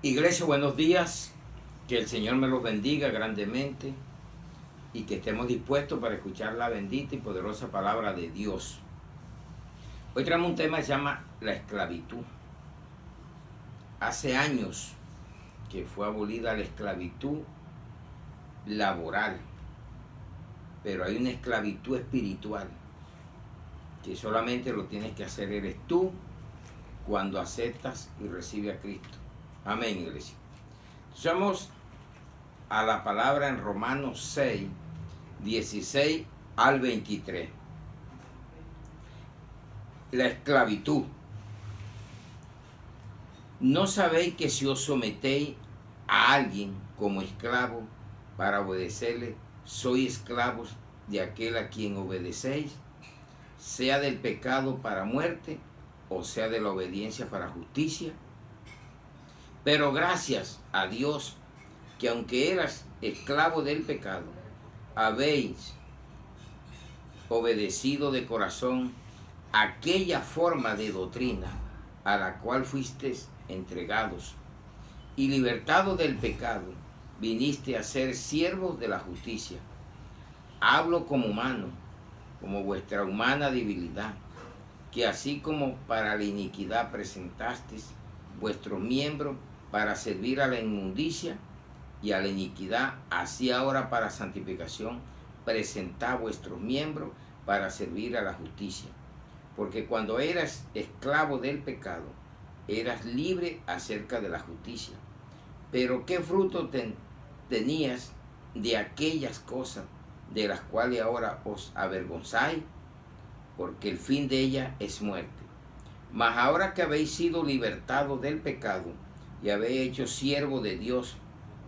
Iglesia, buenos días. Que el Señor me los bendiga grandemente y que estemos dispuestos para escuchar la bendita y poderosa palabra de Dios. Hoy traemos un tema que se llama la esclavitud. Hace años que fue abolida la esclavitud laboral, pero hay una esclavitud espiritual que solamente lo tienes que hacer eres tú cuando aceptas y recibes a Cristo. Amén, iglesia. Somos a la palabra en Romanos 6, 16 al 23. La esclavitud. ¿No sabéis que si os sometéis a alguien como esclavo para obedecerle, sois esclavos de aquel a quien obedecéis, sea del pecado para muerte o sea de la obediencia para justicia? Pero gracias a Dios que aunque eras esclavo del pecado, habéis obedecido de corazón aquella forma de doctrina a la cual fuisteis entregados, y libertados del pecado, viniste a ser siervos de la justicia. Hablo como humano, como vuestra humana debilidad, que así como para la iniquidad presentasteis vuestros miembros para servir a la inmundicia y a la iniquidad, así ahora para santificación presentad vuestros miembros para servir a la justicia. Porque cuando eras esclavo del pecado, eras libre acerca de la justicia. Pero ¿qué fruto tenías de aquellas cosas de las cuales ahora os avergonzáis? Porque el fin de ellas es muerte. Mas ahora que habéis sido libertados del pecado y habéis hecho siervo de Dios,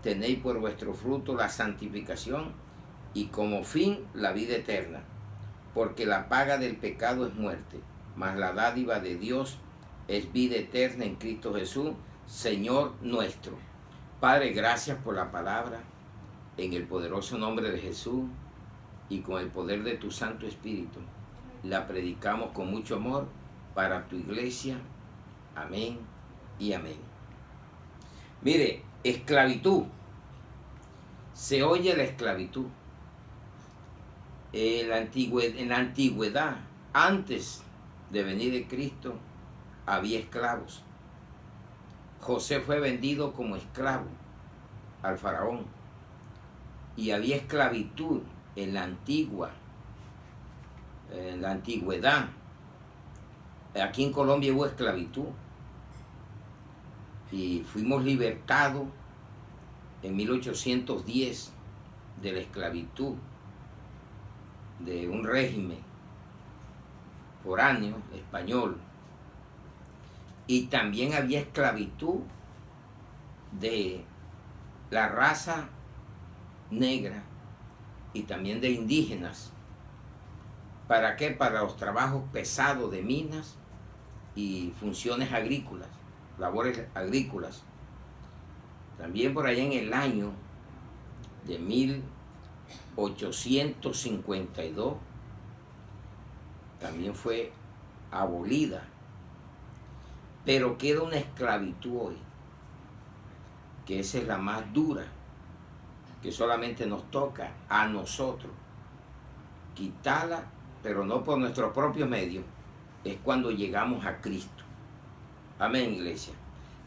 tenéis por vuestro fruto la santificación y como fin la vida eterna. Porque la paga del pecado es muerte, mas la dádiva de Dios es vida eterna en Cristo Jesús, Señor nuestro. Padre, gracias por la palabra, en el poderoso nombre de Jesús y con el poder de tu Santo Espíritu. La predicamos con mucho amor para tu iglesia. Amén y amén. Mire, esclavitud. Se oye la esclavitud. En la antigüedad, antes de venir de Cristo, había esclavos. José fue vendido como esclavo al faraón. Y había esclavitud en la antigüedad. Aquí en Colombia hubo esclavitud. Y fuimos libertados en 1810 de la esclavitud de un régimen foráneo español. Y también había esclavitud de la raza negra y también de indígenas. ¿Para qué? Para los trabajos pesados de minas y funciones agrícolas, labores agrícolas. También por allá en el año de 1852 también fue abolida. Pero queda una esclavitud hoy, que esa es la más dura, que solamente nos toca a nosotros quitarla, pero no por nuestros propios medios, es cuando llegamos a Cristo. Amén, iglesia.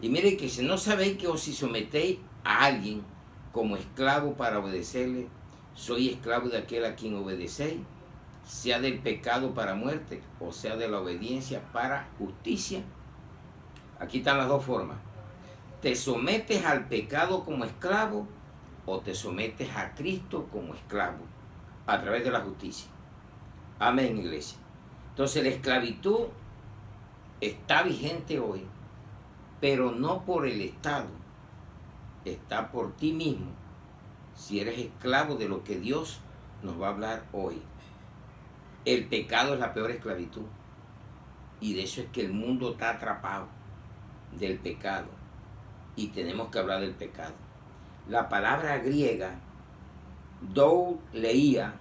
Y mire que si no sabéis que os si sometéis a alguien como esclavo para obedecerle, soy esclavo de aquel a quien obedecéis, sea del pecado para muerte o sea de la obediencia para justicia. Aquí están las dos formas. ¿Te sometes al pecado como esclavo o te sometes a Cristo como esclavo a través de la justicia? Amén, iglesia. Entonces la esclavitud está vigente hoy, pero no por el Estado, está por ti mismo, si eres esclavo de lo que Dios nos va a hablar hoy. El pecado es la peor esclavitud, y de eso es que el mundo está atrapado, del pecado, y tenemos que hablar del pecado. La palabra griega, douleia,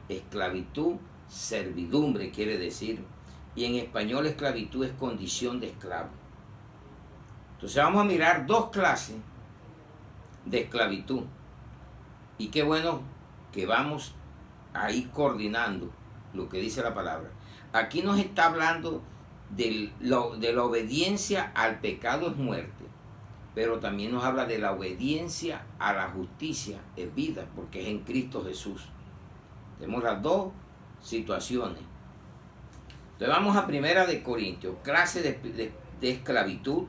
esclavitud, servidumbre quiere decir, y en español esclavitud es condición de esclavo. Entonces vamos a mirar dos clases de esclavitud. Y qué bueno que vamos a ir coordinando lo que dice la palabra. Aquí nos está hablando de la obediencia al pecado es muerte, pero también nos habla de la obediencia a la justicia es vida, porque es en Cristo Jesús. Tenemos las dos situaciones. Entonces vamos a Primera de Corintios, clase de esclavitud.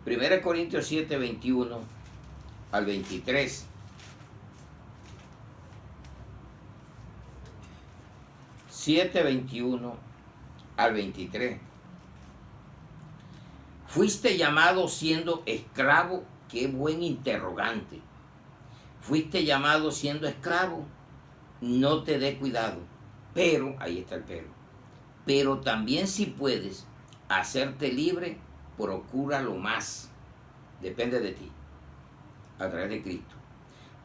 Primera de Corintios 7, 21 al 23. 7, 21 al 23. Fuiste llamado siendo esclavo, qué buen interrogante. Fuiste llamado siendo esclavo, no te dé cuidado. Pero, ahí está el pero también si puedes hacerte libre, procúralo más. Depende de ti, a través de Cristo.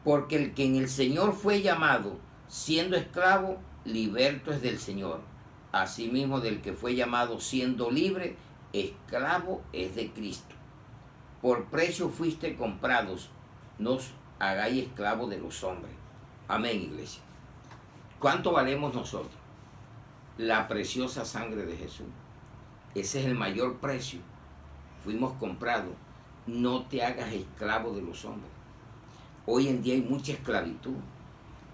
Porque el que en el Señor fue llamado siendo esclavo, liberto es del Señor. Asimismo, del que fue llamado siendo libre, esclavo es de Cristo. Por precio fuiste comprados, no os hagáis esclavos de los hombres. Amén, iglesia. ¿Cuánto valemos nosotros? La preciosa sangre de Jesús. Ese es el mayor precio. Fuimos comprados. No te hagas esclavo de los hombres. Hoy en día hay mucha esclavitud.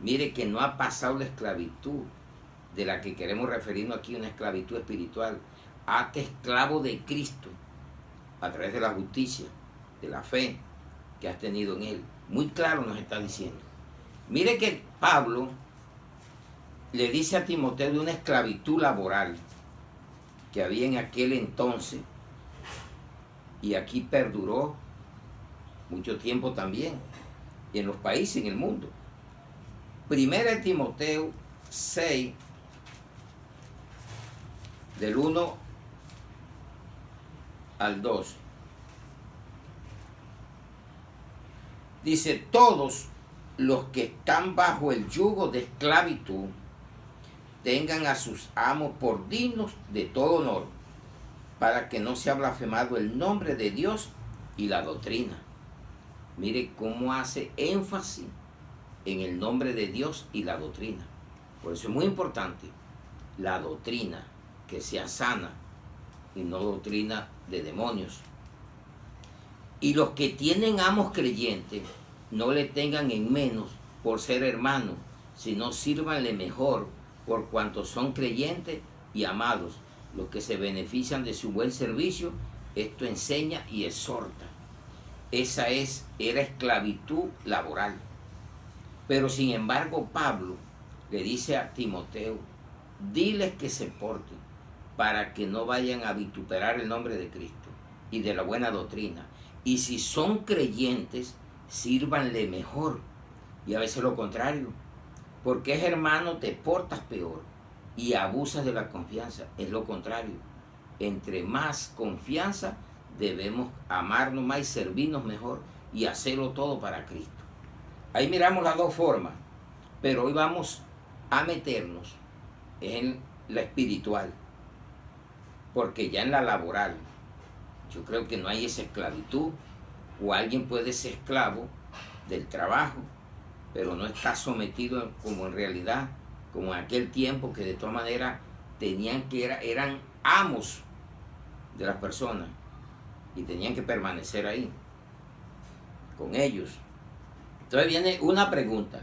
Mire que no ha pasado la esclavitud de la que queremos referirnos aquí, una esclavitud espiritual. Hazte esclavo de Cristo a través de la justicia, de la fe que has tenido en Él. Muy claro nos está diciendo. Mire que Pablo le dice a Timoteo de una esclavitud laboral que había en aquel entonces y aquí perduró mucho tiempo también en los países, en el mundo. Primera de Timoteo 6, del 1 al 2. Dice, todos los que están bajo el yugo de esclavitud tengan a sus amos por dignos de todo honor, para que no sea blasfemado el nombre de Dios y la doctrina. Mire cómo hace énfasis en el nombre de Dios y la doctrina. Por eso es muy importante la doctrina, que sea sana y no doctrina de demonios. Y los que tienen amos creyentes, no le tengan en menos por ser hermanos, sino sírvanle mejor por cuanto son creyentes y amados, los que se benefician de su buen servicio. Esto enseña y exhorta. Esa era esclavitud laboral. Pero sin embargo Pablo le dice a Timoteo, diles que se porten para que no vayan a vituperar el nombre de Cristo y de la buena doctrina. Y si son creyentes, sírvanle mejor. Y a veces lo contrario, porque es hermano, te portas peor y abusas de la confianza. Es lo contrario. Entre más confianza, debemos amarnos más y servirnos mejor y hacerlo todo para Cristo. Ahí miramos las dos formas, pero hoy vamos a meternos en la espiritual, porque ya en la laboral yo creo que no hay esa esclavitud, o alguien puede ser esclavo del trabajo, pero no está sometido como en realidad, como en aquel tiempo que de todas maneras eran amos de las personas y tenían que permanecer ahí con ellos. Entonces viene una pregunta: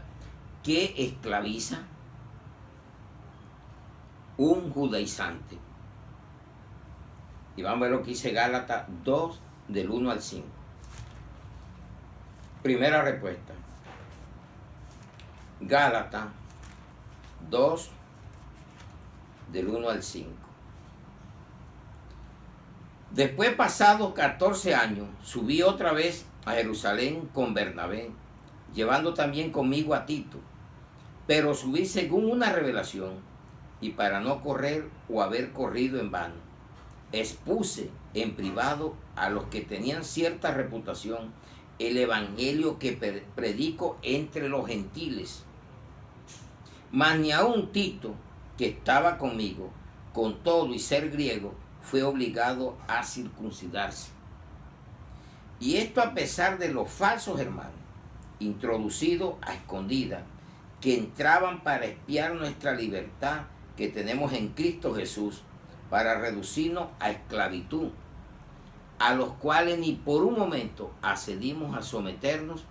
¿qué esclaviza? Un judaizante. Y vamos a ver lo que dice Gálatas 2, del 1 al 5. Primera respuesta. Gálatas 2, del 1 al 5. Después, pasados 14 años, subí otra vez a Jerusalén con Bernabé, llevando también conmigo a Tito. Pero subí según una revelación, y para no correr o haber corrido en vano, expuse en privado a los que tenían cierta reputación el evangelio que predico entre los gentiles. Mas ni aun Tito, que estaba conmigo, con todo y ser griego, fue obligado a circuncidarse. Y esto a pesar de los falsos hermanos, introducidos a escondidas, que entraban para espiar nuestra libertad que tenemos en Cristo Jesús, para reducirnos a esclavitud, a los cuales ni por un momento accedimos a someternos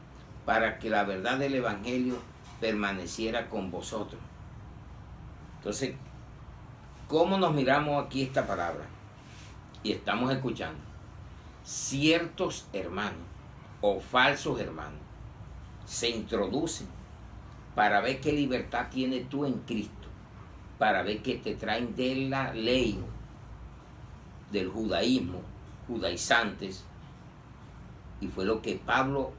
para que la verdad del Evangelio permaneciera con vosotros. Entonces, ¿cómo nos miramos aquí esta palabra? Y estamos escuchando. Ciertos hermanos o falsos hermanos se introducen para ver qué libertad tienes tú en Cristo, para ver qué te traen de la ley, del judaísmo, judaizantes, y fue lo que Pablo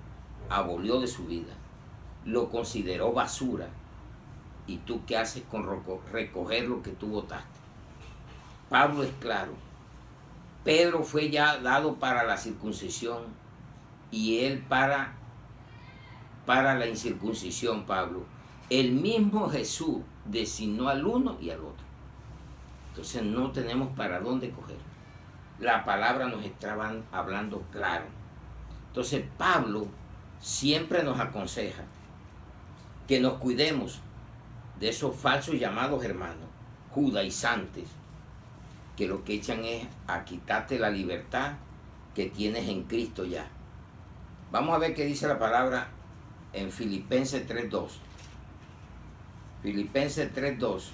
abolió de su vida, lo consideró basura. ¿Y tú qué haces con recoger lo que tú votaste? Pablo es claro. Pedro fue ya dado para la circuncisión y él para la incircuncisión, Pablo. El mismo Jesús designó al uno y al otro. Entonces no tenemos para dónde coger. La palabra nos estaba hablando claro. Entonces Pablo siempre nos aconseja que nos cuidemos de esos falsos llamados hermanos, judaizantes, que lo que echan es a quitarte la libertad que tienes en Cristo ya. Vamos a ver qué dice la palabra en Filipenses 3:2. Filipenses 3:2.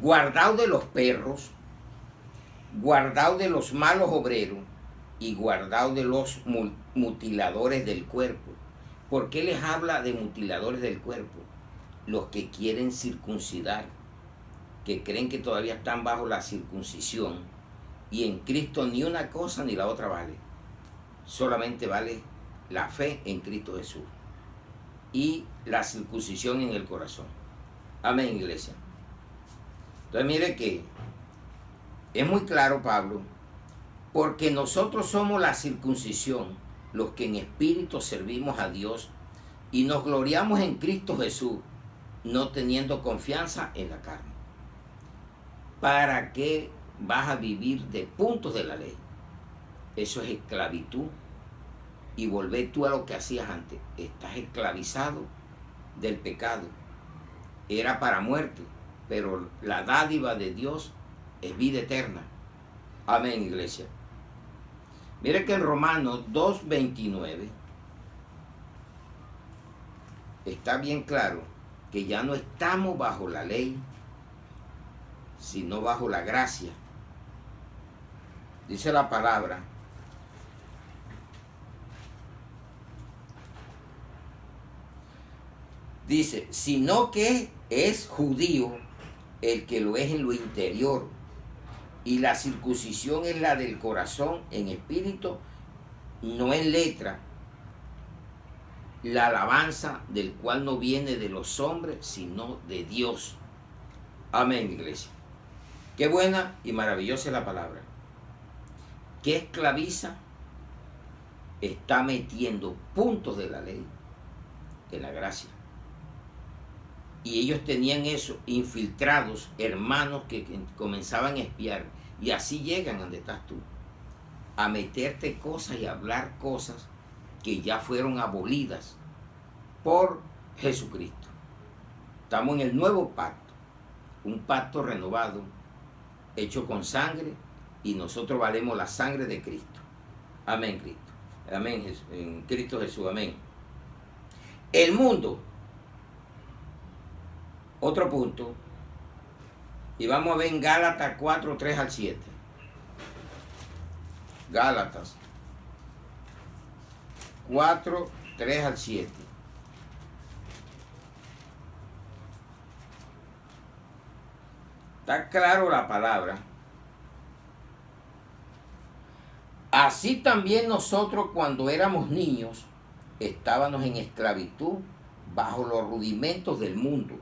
Guardaos de los perros, guardaos de los malos obreros y guardaos de los mutiladores del cuerpo. ¿Por qué les habla de mutiladores del cuerpo? Los que quieren circuncidar, que creen que todavía están bajo la circuncisión, y en Cristo ni una cosa ni la otra vale. Solamente vale la fe en Cristo Jesús y la circuncisión en el corazón. Amén, iglesia. Entonces mire que es muy claro Pablo, porque nosotros somos la circuncisión, los que en espíritu servimos a Dios y nos gloriamos en Cristo Jesús, no teniendo confianza en la carne. ¿Para qué vas a vivir de puntos de la ley? Eso es esclavitud. Y volver tú a lo que hacías antes. Estás esclavizado del pecado. Era para muerte, pero la dádiva de Dios es vida eterna. Amén, iglesia. Mire que en Romanos 2:29 está bien claro que ya no estamos bajo la ley, sino bajo la gracia. Dice la palabra: dice, sino que es judío el que lo es en lo interior, y la circuncisión es la del corazón en espíritu, no en letra, la alabanza del cual no viene de los hombres, sino de Dios. Amén, iglesia. Qué buena y maravillosa es la palabra. ¿Qué esclaviza? Está metiendo puntos de la ley en la gracia. Y ellos tenían eso, infiltrados, hermanos que comenzaban a espiar. Y así llegan donde estás tú, a meterte cosas y a hablar cosas que ya fueron abolidas por Jesucristo. Estamos en el nuevo pacto, un pacto renovado, hecho con sangre, y nosotros valemos la sangre de Cristo. Amén, Cristo. Amén, en Cristo Jesús. Amén. El mundo. Otro punto, y vamos a ver en Gálatas 4:3-7. Gálatas 4:3-7. Está claro la palabra. Así también nosotros, cuando éramos niños, estábamos en esclavitud bajo los rudimentos del mundo.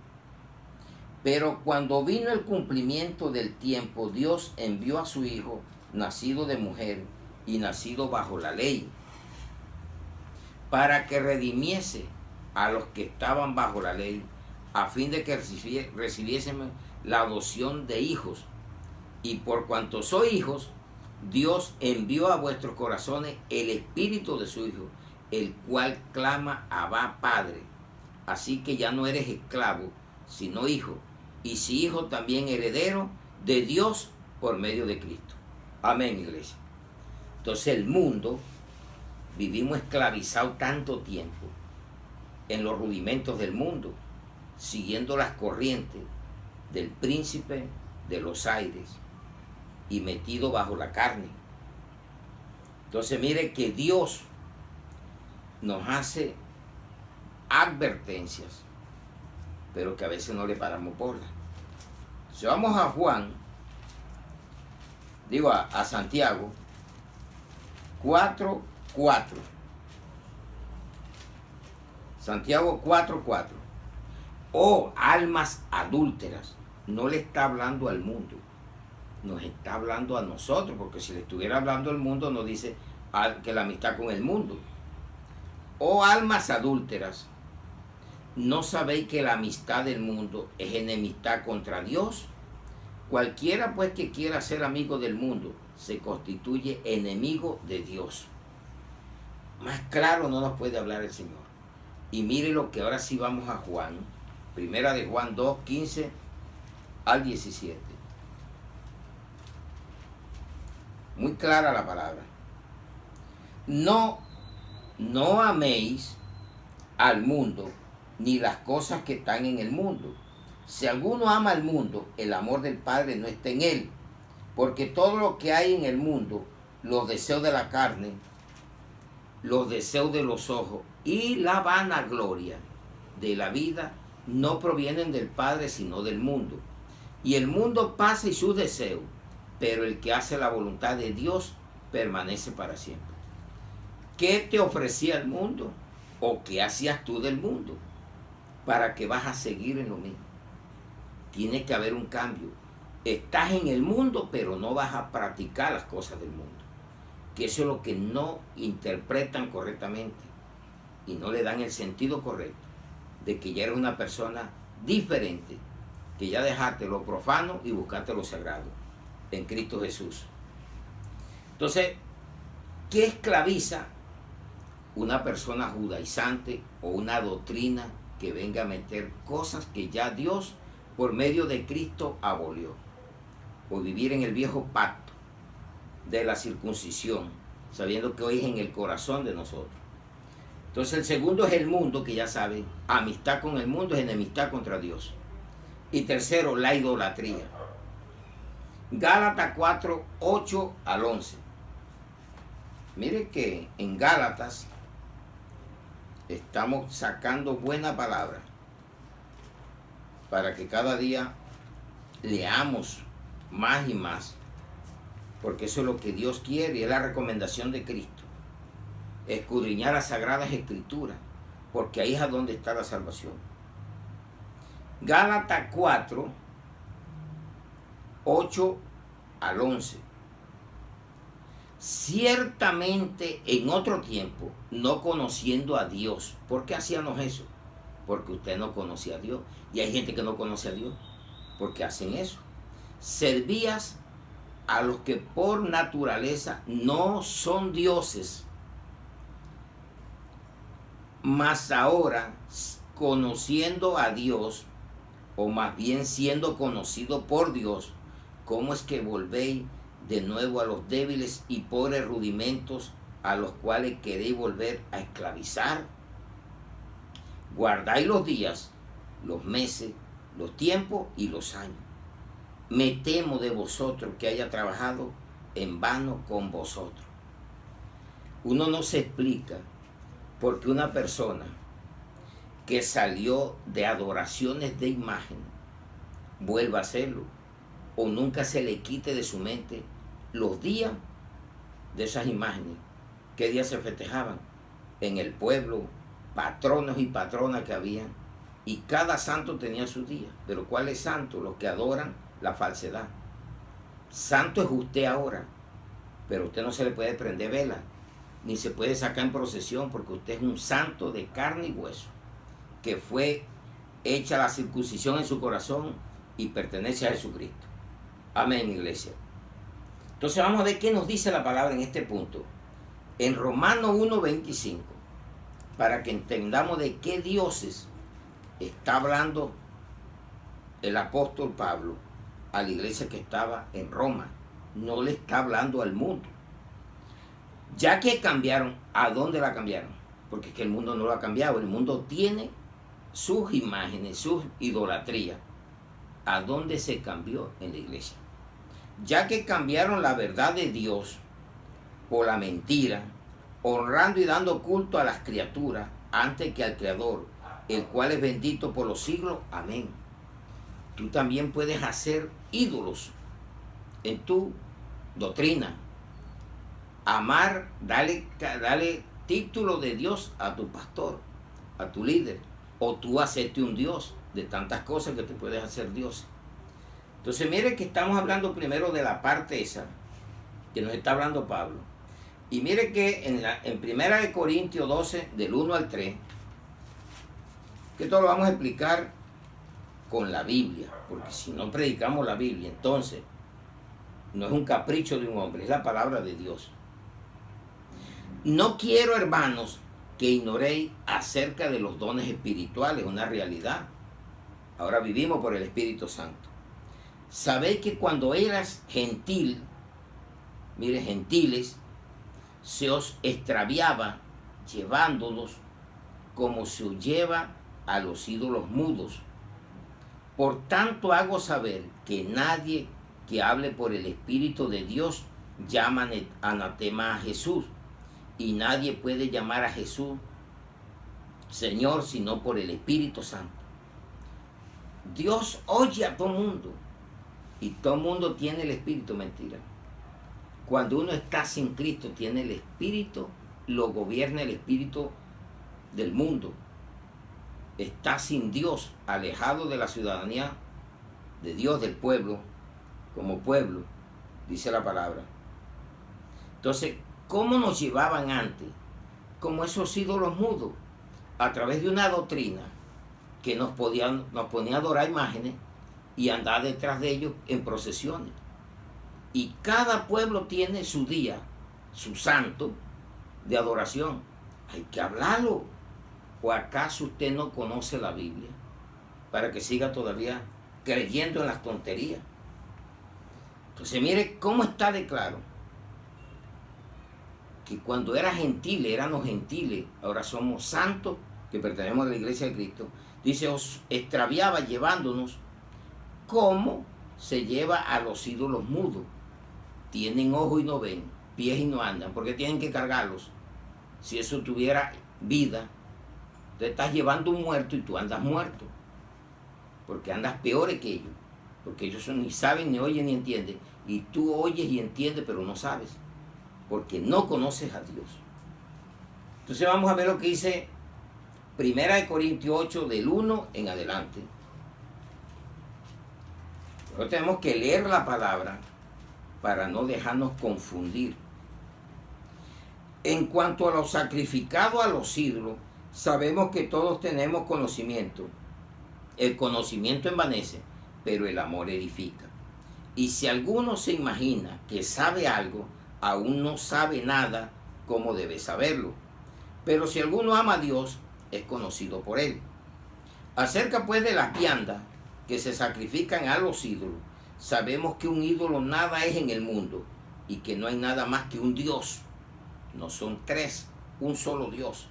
Pero cuando vino el cumplimiento del tiempo, Dios envió a su Hijo, nacido de mujer y nacido bajo la ley, para que redimiese a los que estaban bajo la ley, a fin de que recibiésemos la adopción de hijos. Y por cuanto sois hijos, Dios envió a vuestros corazones el Espíritu de su Hijo, el cual clama Abba Padre. Así que ya no eres esclavo, sino hijo, y si hijo también heredero de Dios por medio de Cristo. Amén, iglesia. Entonces el mundo, vivimos esclavizados tanto tiempo en los rudimentos del mundo, siguiendo las corrientes del príncipe de los aires y metido bajo la carne. Entonces mire que Dios nos hace advertencias, pero que a veces no le paramos bola. Si vamos a Juan, digo a Santiago 4:4. Santiago 4:4. Oh, almas adúlteras. No le está hablando al mundo, nos está hablando a nosotros, porque si le estuviera hablando al mundo, nos dice que la amistad con el mundo. Oh, almas adúlteras, ¿no sabéis que la amistad del mundo es enemistad contra Dios? Cualquiera pues que quiera ser amigo del mundo se constituye enemigo de Dios. Más claro no nos puede hablar el Señor. Y mire lo que ahora sí vamos a Juan, primera de Juan 2:15 al 17. Muy clara la palabra. No améis al mundo ni las cosas que están en el mundo. Si alguno ama al mundo, el amor del Padre no está en él. Porque todo lo que hay en el mundo, los deseos de la carne, los deseos de los ojos y la vanagloria de la vida, no provienen del Padre, sino del mundo. Y el mundo pasa y sus deseos, pero el que hace la voluntad de Dios permanece para siempre. ¿Qué te ofrecía el mundo? ¿O qué hacías tú del mundo? ¿Para que vas a seguir en lo mismo? Tiene que haber un cambio. Estás en el mundo, pero no vas a practicar las cosas del mundo. Que eso es lo que no interpretan correctamente y no le dan el sentido correcto de que ya eres una persona diferente, que ya dejaste lo profano y buscaste lo sagrado en Cristo Jesús. Entonces, ¿qué esclaviza una persona judaizante o una doctrina que venga a meter cosas que ya Dios por medio de Cristo abolió? O vivir en el viejo pacto de la circuncisión, sabiendo que hoy es en el corazón de nosotros. Entonces el segundo es el mundo, que ya saben, amistad con el mundo es enemistad contra Dios. Y tercero, la idolatría. Gálatas 4:8 al 11. Mire que en Gálatas estamos sacando buena palabra para que cada día leamos más y más, porque eso es lo que Dios quiere y es la recomendación de Cristo. Escudriñar las sagradas escrituras, porque ahí es a donde está la salvación. Gálatas 4:8 al 11. Ciertamente en otro tiempo, no conociendo a Dios. ¿Por qué hacíamos eso? Porque usted no conocía a Dios. Y hay gente que no conoce a Dios porque hacen eso. Servías a los que por naturaleza no son dioses, mas ahora, conociendo a Dios, o más bien siendo conocido por Dios, ¿cómo es que volvéis de nuevo a los débiles y pobres rudimentos a los cuales queréis volver a esclavizar? Guardáis los días, los meses, los tiempos y los años. Me temo de vosotros que haya trabajado en vano con vosotros. Uno no se explica por qué una persona que salió de adoraciones de imagen vuelva a hacerlo, o nunca se le quite de su mente los días de esas imágenes. ¿Qué días se festejaban? En el pueblo, patronos y patronas que habían, y cada santo tenía su día. Pero ¿cuál es santo? Los que adoran la falsedad. Santo es usted ahora, pero usted no se le puede prender vela, ni se puede sacar en procesión, porque usted es un santo de carne y hueso, que fue hecha la circuncisión en su corazón y pertenece a Jesucristo. Amén, iglesia. Entonces vamos a ver qué nos dice la palabra en este punto. En Romanos 1:25, para que entendamos de qué dioses está hablando el apóstol Pablo a la iglesia que estaba en Roma. No le está hablando al mundo. Ya que cambiaron, ¿a dónde la cambiaron? Porque es que el mundo no lo ha cambiado. El mundo tiene sus imágenes, sus idolatrías. ¿A dónde se cambió? En la iglesia. Ya que cambiaron la verdad de Dios por la mentira, honrando y dando culto a las criaturas antes que al Creador, el cual es bendito por los siglos. Amén. Tú también puedes hacer ídolos en tu doctrina. Amar, dale título de Dios a tu pastor, a tu líder, o tú hacerte un Dios de tantas cosas que te puedes hacer Dios. Entonces mire que estamos hablando primero de la parte esa que nos está hablando Pablo, y mire que en 1 Corintios 12 del 1 al 3, que esto lo vamos a explicar con la Biblia, porque si no predicamos la Biblia, entonces no es un capricho de un hombre, es la palabra de Dios. No quiero, hermanos, que ignoréis acerca de los dones espirituales, una realidad. Ahora vivimos por el Espíritu Santo. Sabéis que cuando eras gentil, mire, gentiles, se os extraviaba llevándolos como se os lleva a los ídolos mudos. Por tanto hago saber que nadie que hable por el Espíritu de Dios llama anatema a Jesús, y nadie puede llamar a Jesús Señor sino por el Espíritu Santo. Dios oye a todo mundo, y todo mundo tiene el Espíritu. Mentira. Cuando uno está sin Cristo, tiene el Espíritu, lo gobierna el Espíritu del mundo. Está sin Dios, alejado de la ciudadanía de Dios, del pueblo, como pueblo, dice la palabra. Entonces, ¿cómo nos llevaban antes? Como esos ídolos mudos, a través de una doctrina que nos ponía a adorar imágenes y andar detrás de ellos en procesiones. Y cada pueblo tiene su día, su santo de adoración. Hay que hablarlo. ¿O acaso usted no conoce la Biblia para que siga todavía creyendo en las tonterías? Entonces mire cómo está de claro que cuando era gentiles, éramos gentiles, ahora somos santos que pertenecemos a la iglesia de Cristo. Dice, os extraviaba llevándonos como se lleva a los ídolos mudos. Tienen ojos y no ven, pies y no andan. ¿Por qué tienen que cargarlos? Si eso tuviera vida, te estás llevando un muerto y tú andas muerto, porque andas peores que ellos, porque ellos ni saben, ni oyen, ni entienden, y tú oyes y entiendes, pero no sabes, porque no conoces a Dios. Entonces vamos a ver lo que dice 1 Corintios 8 del 1 en adelante. Nosotros tenemos que leer la palabra para no dejarnos confundir. En cuanto a lo sacrificado a los ídolos, sabemos que todos tenemos conocimiento. El conocimiento envanece, pero el amor edifica. Y si alguno se imagina que sabe algo, aún no sabe nada como debe saberlo. Pero si alguno ama a Dios, es conocido por él. Acerca pues de las viandas que se sacrifican a los ídolos, sabemos que un ídolo nada es en el mundo, y que no hay nada más que un Dios. No son tres, un solo Dios.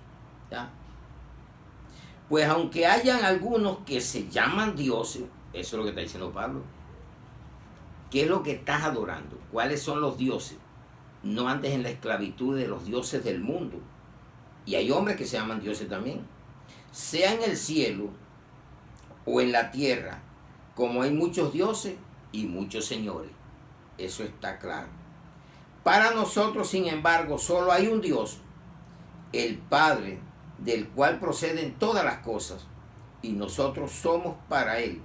¿Ya? Pues aunque hayan algunos que se llaman dioses, eso es lo que está diciendo Pablo. ¿Qué es lo que estás adorando? ¿Cuáles son los dioses? No andes en la esclavitud de los dioses del mundo. Y hay hombres que se llaman dioses también. Sea en el cielo o en la tierra, como hay muchos dioses y muchos señores. Eso está claro. Para nosotros, sin embargo, solo hay un Dios, el Padre, del cual proceden todas las cosas, y nosotros somos para Él.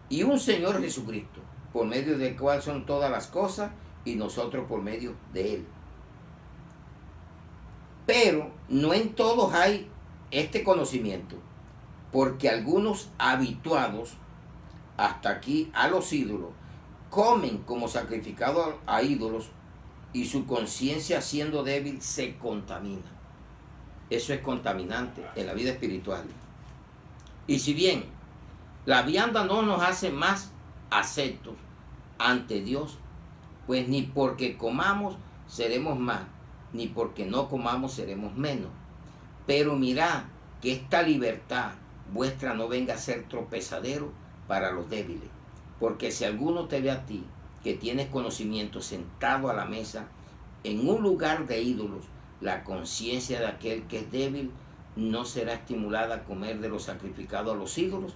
Y un Señor Jesucristo, por medio del cual son todas las cosas, y nosotros por medio de Él. Pero no en todos hay este conocimiento, porque algunos habituados hasta aquí a los ídolos, comen como sacrificado a ídolos y su conciencia siendo débil se contamina. Eso es contaminante en la vida espiritual. Y si bien la vianda no nos hace más aceptos ante Dios, pues ni porque comamos seremos más, ni porque no comamos seremos menos. Pero mirad que esta libertad vuestra no venga a ser tropezadero para los débiles. Porque si alguno te ve a ti, que tienes conocimiento, sentado a la mesa, en un lugar de ídolos, la conciencia de aquel que es débil no será estimulada a comer de lo sacrificado a los ídolos.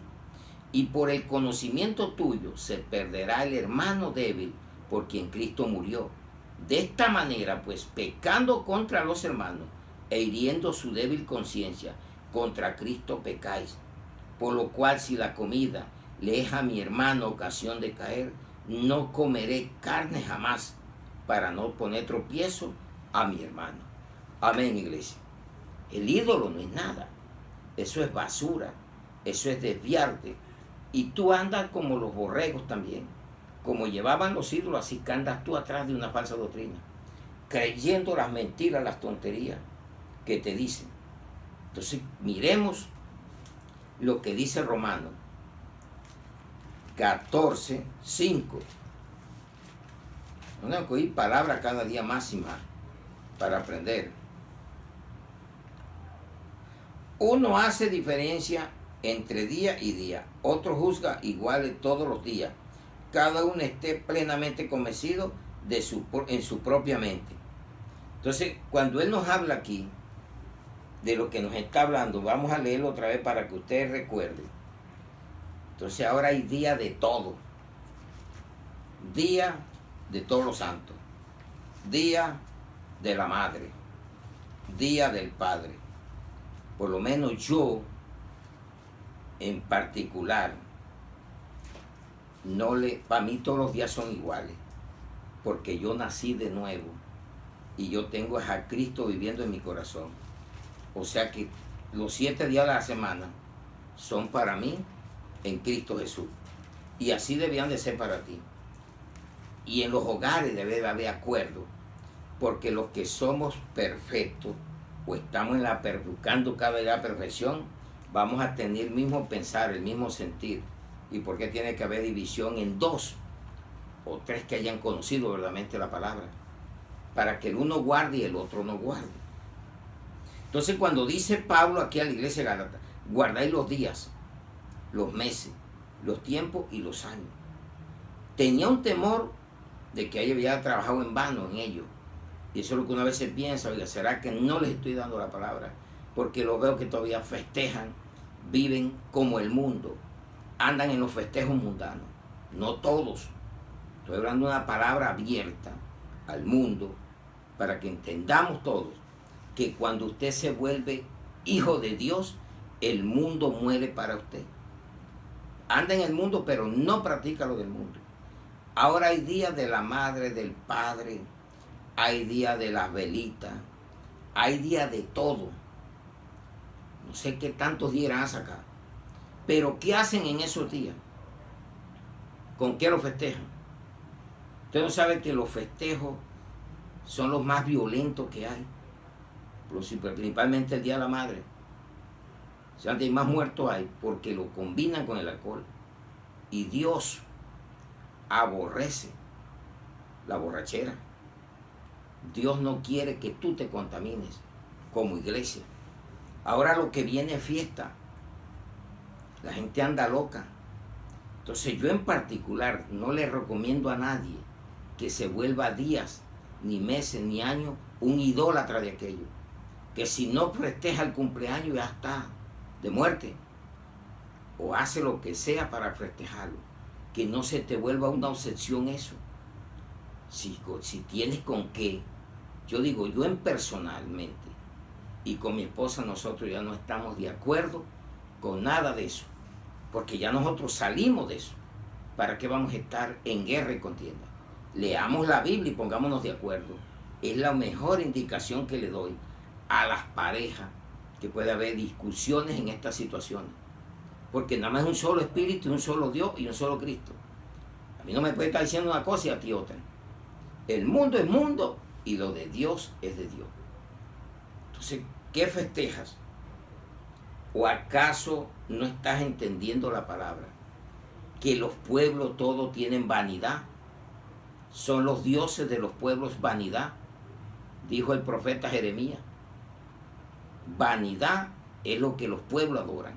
Y por el conocimiento tuyo se perderá el hermano débil por quien Cristo murió. De esta manera, pues, pecando contra los hermanos e hiriendo su débil conciencia, contra Cristo pecáis. Por lo cual, si la comida le es a mi hermano ocasión de caer, no comeré carne jamás, para no poner tropiezo a mi hermano. Amén, iglesia. El ídolo no es nada. Eso es basura. Eso es desviarte. Y tú andas como los borregos también. Como llevaban los ídolos, así que andas tú atrás de una falsa doctrina, creyendo las mentiras, las tonterías que te dicen. Entonces, miremos lo que dice Romanos 14:5. Tenemos que oír palabras cada día más y más para aprender. Uno hace diferencia entre día y día, otro juzga iguales todos los días. Cada uno esté plenamente convencido en su propia mente. Entonces, cuando él nos habla aquí de lo que nos está hablando, vamos a leerlo otra vez para que ustedes recuerden. Entonces, ahora hay día de todo. Día de todos los santos. Día de la madre. Día del padre. Por lo menos yo, en particular, para mí todos los días son iguales, porque yo nací de nuevo y yo tengo a Cristo viviendo en mi corazón. O sea que los 7 días de la semana son para mí en Cristo Jesús, y así debían de ser para ti. Y en los hogares debe haber acuerdo, porque los que somos perfectos o estamos buscando cada día la perfección, vamos a tener el mismo pensar, el mismo sentir. ¿Y por qué tiene que haber división en 2 o 3 que hayan conocido verdaderamente la palabra? Para que el uno guarde y el otro no guarde. Entonces, cuando dice Pablo aquí a la iglesia de Gálatas, guardáis los días, los meses, los tiempos y los años. Tenía un temor de que había trabajado en vano en ello. Y eso es lo que una vez se piensa, oiga, ¿será que no les estoy dando la palabra? Porque lo veo que todavía festejan, viven como el mundo, andan en los festejos mundanos. No todos. Estoy hablando de una palabra abierta al mundo para que entendamos todos que cuando usted se vuelve hijo de Dios, el mundo muere para usted. Anda en el mundo, pero no practica lo del mundo. Ahora hay días de la madre, del padre, hay días de las velitas, hay días de todo. No sé qué tantos días irán a sacar. Pero ¿qué hacen en esos días? ¿Con qué lo festejan? Usted no sabe que los festejos son los más violentos que hay. Principalmente el Día de la Madre. Y más muertos hay porque lo combinan con el alcohol. Y Dios aborrece la borrachera. Dios no quiere que tú te contamines como iglesia. Ahora lo que viene es fiesta. La gente anda loca. Entonces yo en particular no le recomiendo a nadie que se vuelva días, ni meses, ni años un idólatra de aquello. Que si no festeja el cumpleaños ya está de muerte. O hace lo que sea para festejarlo. Que no se te vuelva una obsesión eso. Si tienes con qué. Yo digo, yo personalmente y con mi esposa nosotros ya no estamos de acuerdo con nada de eso. Porque ya nosotros salimos de eso. ¿Para qué vamos a estar en guerra y contienda? Leamos la Biblia y pongámonos de acuerdo. Es la mejor indicación que le doy a las parejas, que puede haber discusiones en estas situaciones. Porque nada más es un solo espíritu, un solo Dios y un solo Cristo. A mí no me puede estar diciendo una cosa y a ti otra. El mundo es mundo y lo de Dios es de Dios. Entonces, ¿qué festejas? ¿O acaso no estás entendiendo la palabra? Que los pueblos todos tienen vanidad. Son los dioses de los pueblos vanidad. Dijo el profeta Jeremías. Vanidad es lo que los pueblos adoran.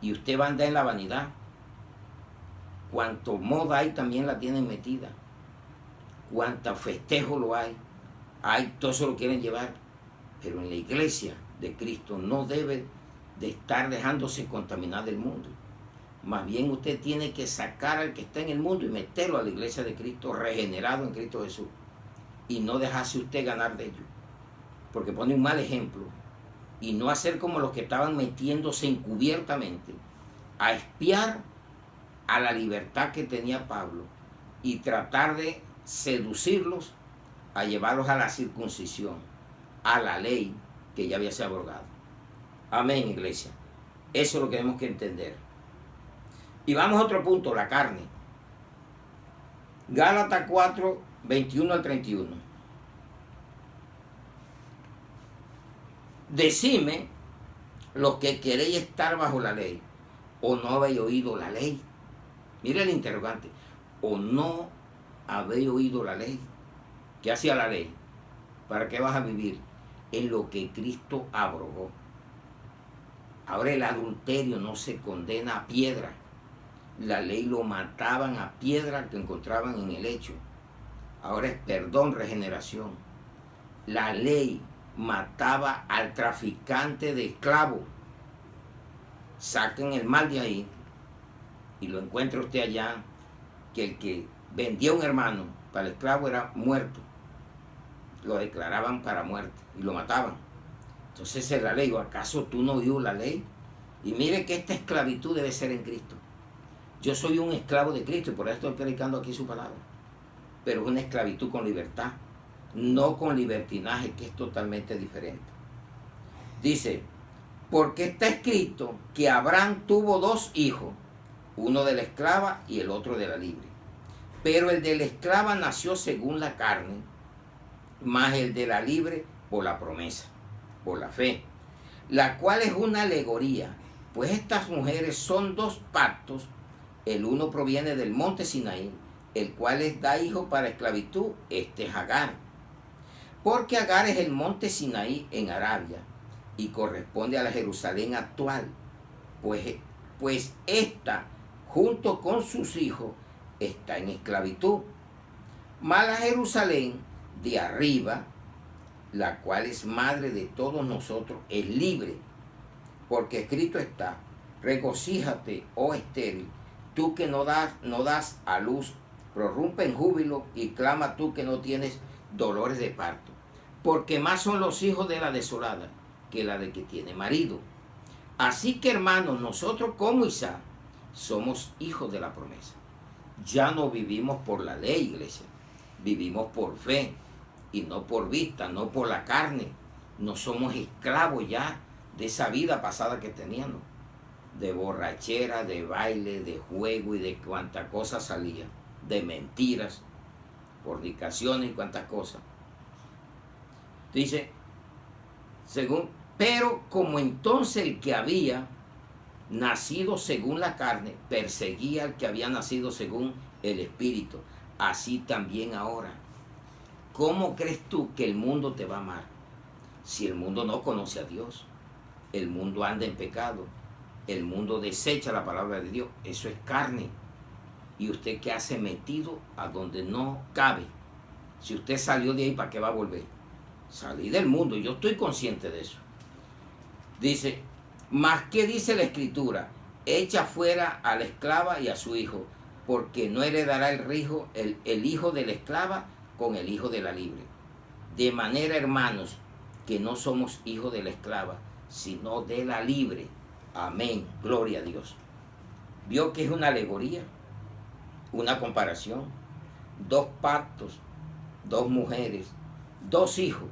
Y usted va a andar en la vanidad. Cuanto moda hay también la tienen metida. Cuánto festejo lo hay. Todo eso lo quieren llevar. Pero en la iglesia de Cristo no debe de estar dejándose contaminar del mundo. Más bien usted tiene que sacar al que está en el mundo y meterlo a la iglesia de Cristo, regenerado en Cristo Jesús. Y no dejarse usted ganar de ello. Porque pone un mal ejemplo. Y no hacer como los que estaban metiéndose encubiertamente a espiar a la libertad que tenía Pablo y tratar de seducirlos a llevarlos a la circuncisión, a la ley que ya había sido abrogada. Amén, iglesia. Eso es lo que tenemos que entender. Y vamos a otro punto, la carne. Gálatas 4, 21 al 31. Decime los que queréis estar bajo la ley, o no habéis oído la ley. Mira el interrogante. ¿O no habéis oído la ley? ¿Qué hacía la ley? ¿Para qué vas a vivir? En lo que Cristo abrogó. Ahora el adulterio no se condena a piedra. La ley lo mataban a piedra que encontraban en el hecho. Ahora es perdón, regeneración. La ley mataba al traficante de esclavos. Saquen el mal de ahí y lo encuentra usted allá, que el que vendía a un hermano para el esclavo era muerto. Lo declaraban para muerte y lo mataban. Entonces es la ley. ¿O acaso tú no oíste la ley? Y mire que esta esclavitud debe ser en Cristo. Yo soy un esclavo de Cristo y por eso estoy predicando aquí su palabra. Pero es una esclavitud con libertad, no con libertinaje, que es totalmente diferente. Dice, porque está escrito que Abraham tuvo 2 hijos, uno de la esclava y el otro de la libre. Pero el de la esclava nació según la carne, más el de la libre por la promesa, por la fe, la cual es una alegoría, pues estas mujeres son 2 pactos. El uno proviene del monte Sinaí, el cual les da hijos para esclavitud, este es Agar. Porque Agar es el monte Sinaí en Arabia y corresponde a la Jerusalén actual, pues esta, junto con sus hijos, está en esclavitud. Mas la Jerusalén de arriba, la cual es madre de todos nosotros, es libre, porque escrito está, regocíjate, oh estéril, tú que no das a luz, prorrumpe en júbilo y clama tú que no tienes dolores de parto, porque más son los hijos de la desolada que la de que tiene marido. Así que, hermanos, nosotros como Isaac somos hijos de la promesa. Ya no vivimos por la ley, iglesia, vivimos por fe y no por vista, no por la carne. No somos esclavos ya de esa vida pasada que teníamos, de borrachera, de baile, de juego y de cuánta cosa salía, de mentiras, fornicaciones y cuántas cosas. Dice, pero como entonces el que había nacido según la carne perseguía al que había nacido según el Espíritu, así también ahora. ¿Cómo crees tú que el mundo te va a amar? Si el mundo no conoce a Dios, el mundo anda en pecado, el mundo desecha la palabra de Dios, eso es carne. Y usted que hace metido a donde no cabe. Si usted salió de ahí, ¿para qué va a volver? Salí del mundo, yo estoy consciente de eso. Dice, ¿más qué dice la Escritura? Echa fuera a la esclava y a su hijo, porque no heredará el hijo de la esclava con el hijo de la libre. De manera, hermanos, que no somos hijos de la esclava, sino de la libre. Amén, gloria a Dios. ¿Vio que es una alegoría? Una comparación. 2 pactos, 2 mujeres, 2 hijos,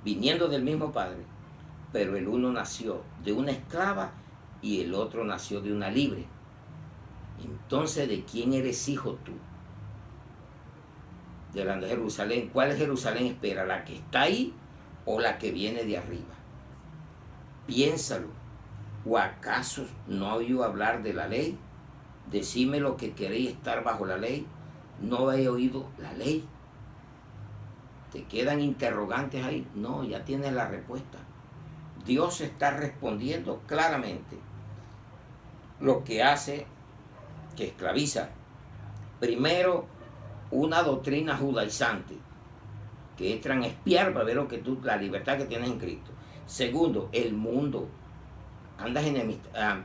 viniendo del mismo padre, pero el uno nació de una esclava y el otro nació de una libre. Entonces, ¿de quién eres hijo tú? delante de Jerusalén. ¿Cuál Jerusalén espera? ¿La que está ahí o la que viene de arriba? Piénsalo. ¿O acaso no ha oído hablar de la ley? Decime lo que queréis estar bajo la ley. ¿No he oído la ley? ¿Te quedan interrogantes ahí? No, ya tienes la respuesta. Dios está respondiendo claramente. Lo que hace, que esclaviza. Primero, una doctrina judaizante, que entran a espiar para ver la libertad que tienes en Cristo. Segundo, el mundo. Andas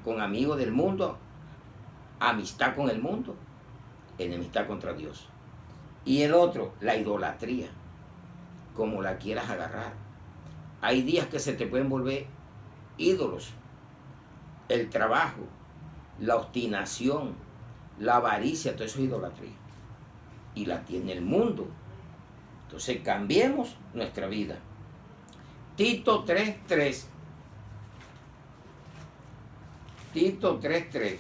con amigos del mundo, amistad con el mundo, enemistad contra Dios. Y el otro, la idolatría, como la quieras agarrar. Hay días que se te pueden volver ídolos. El trabajo, la obstinación, la avaricia, todo eso es idolatría. Y la tiene el mundo. Entonces cambiemos nuestra vida. Tito 3:3. Tito 3:3.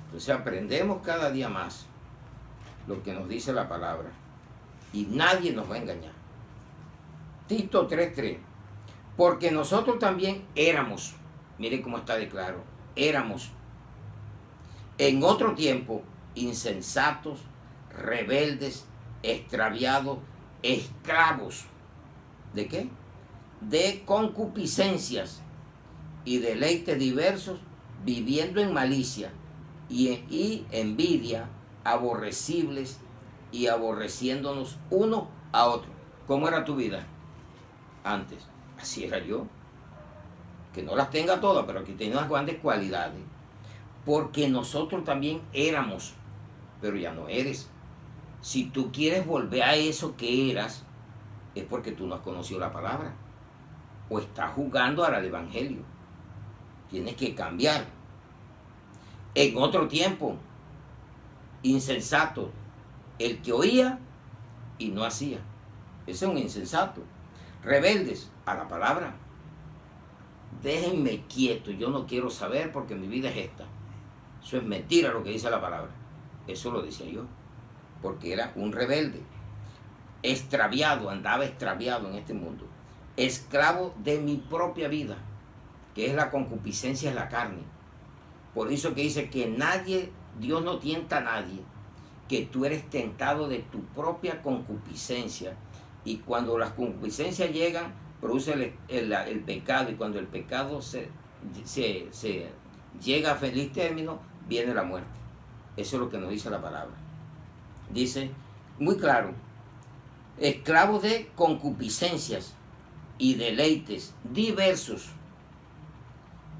Entonces aprendemos cada día más lo que nos dice la palabra. Y nadie nos va a engañar. Tito 3:3. Porque nosotros también éramos, miren cómo está de claro, éramos en otro tiempo insensatos, rebeldes, extraviados, esclavos. ¿De qué? De concupiscencias y deleites diversos, viviendo en malicia y envidia, aborrecibles y aborreciéndonos uno a otro. ¿Cómo era tu vida antes? Así era yo. Que no las tenga todas, pero aquí tenía unas grandes cualidades. Porque nosotros también éramos, pero ya no eres. Si tú quieres volver a eso que eras, es porque tú no has conocido la palabra. O estás jugando ahora al evangelio. Tienes que cambiar. En otro tiempo, insensato, el que oía y no hacía. Ese es un insensato. Rebeldes a la palabra. Déjenme quieto, yo no quiero saber porque mi vida es esta. Eso es mentira lo que dice la palabra. Eso lo decía yo, porque era un rebelde. Extraviado, andaba extraviado en este mundo. Esclavo de mi propia vida, que es la concupiscencia de la carne. Por eso que dice que nadie, Dios no tienta a nadie, que tú eres tentado de tu propia concupiscencia. Y cuando las concupiscencias llegan, produce el pecado. Y cuando el pecado se llega a feliz término, viene la muerte. Eso es lo que nos dice la palabra. Dice, muy claro, esclavos de concupiscencias y deleites diversos,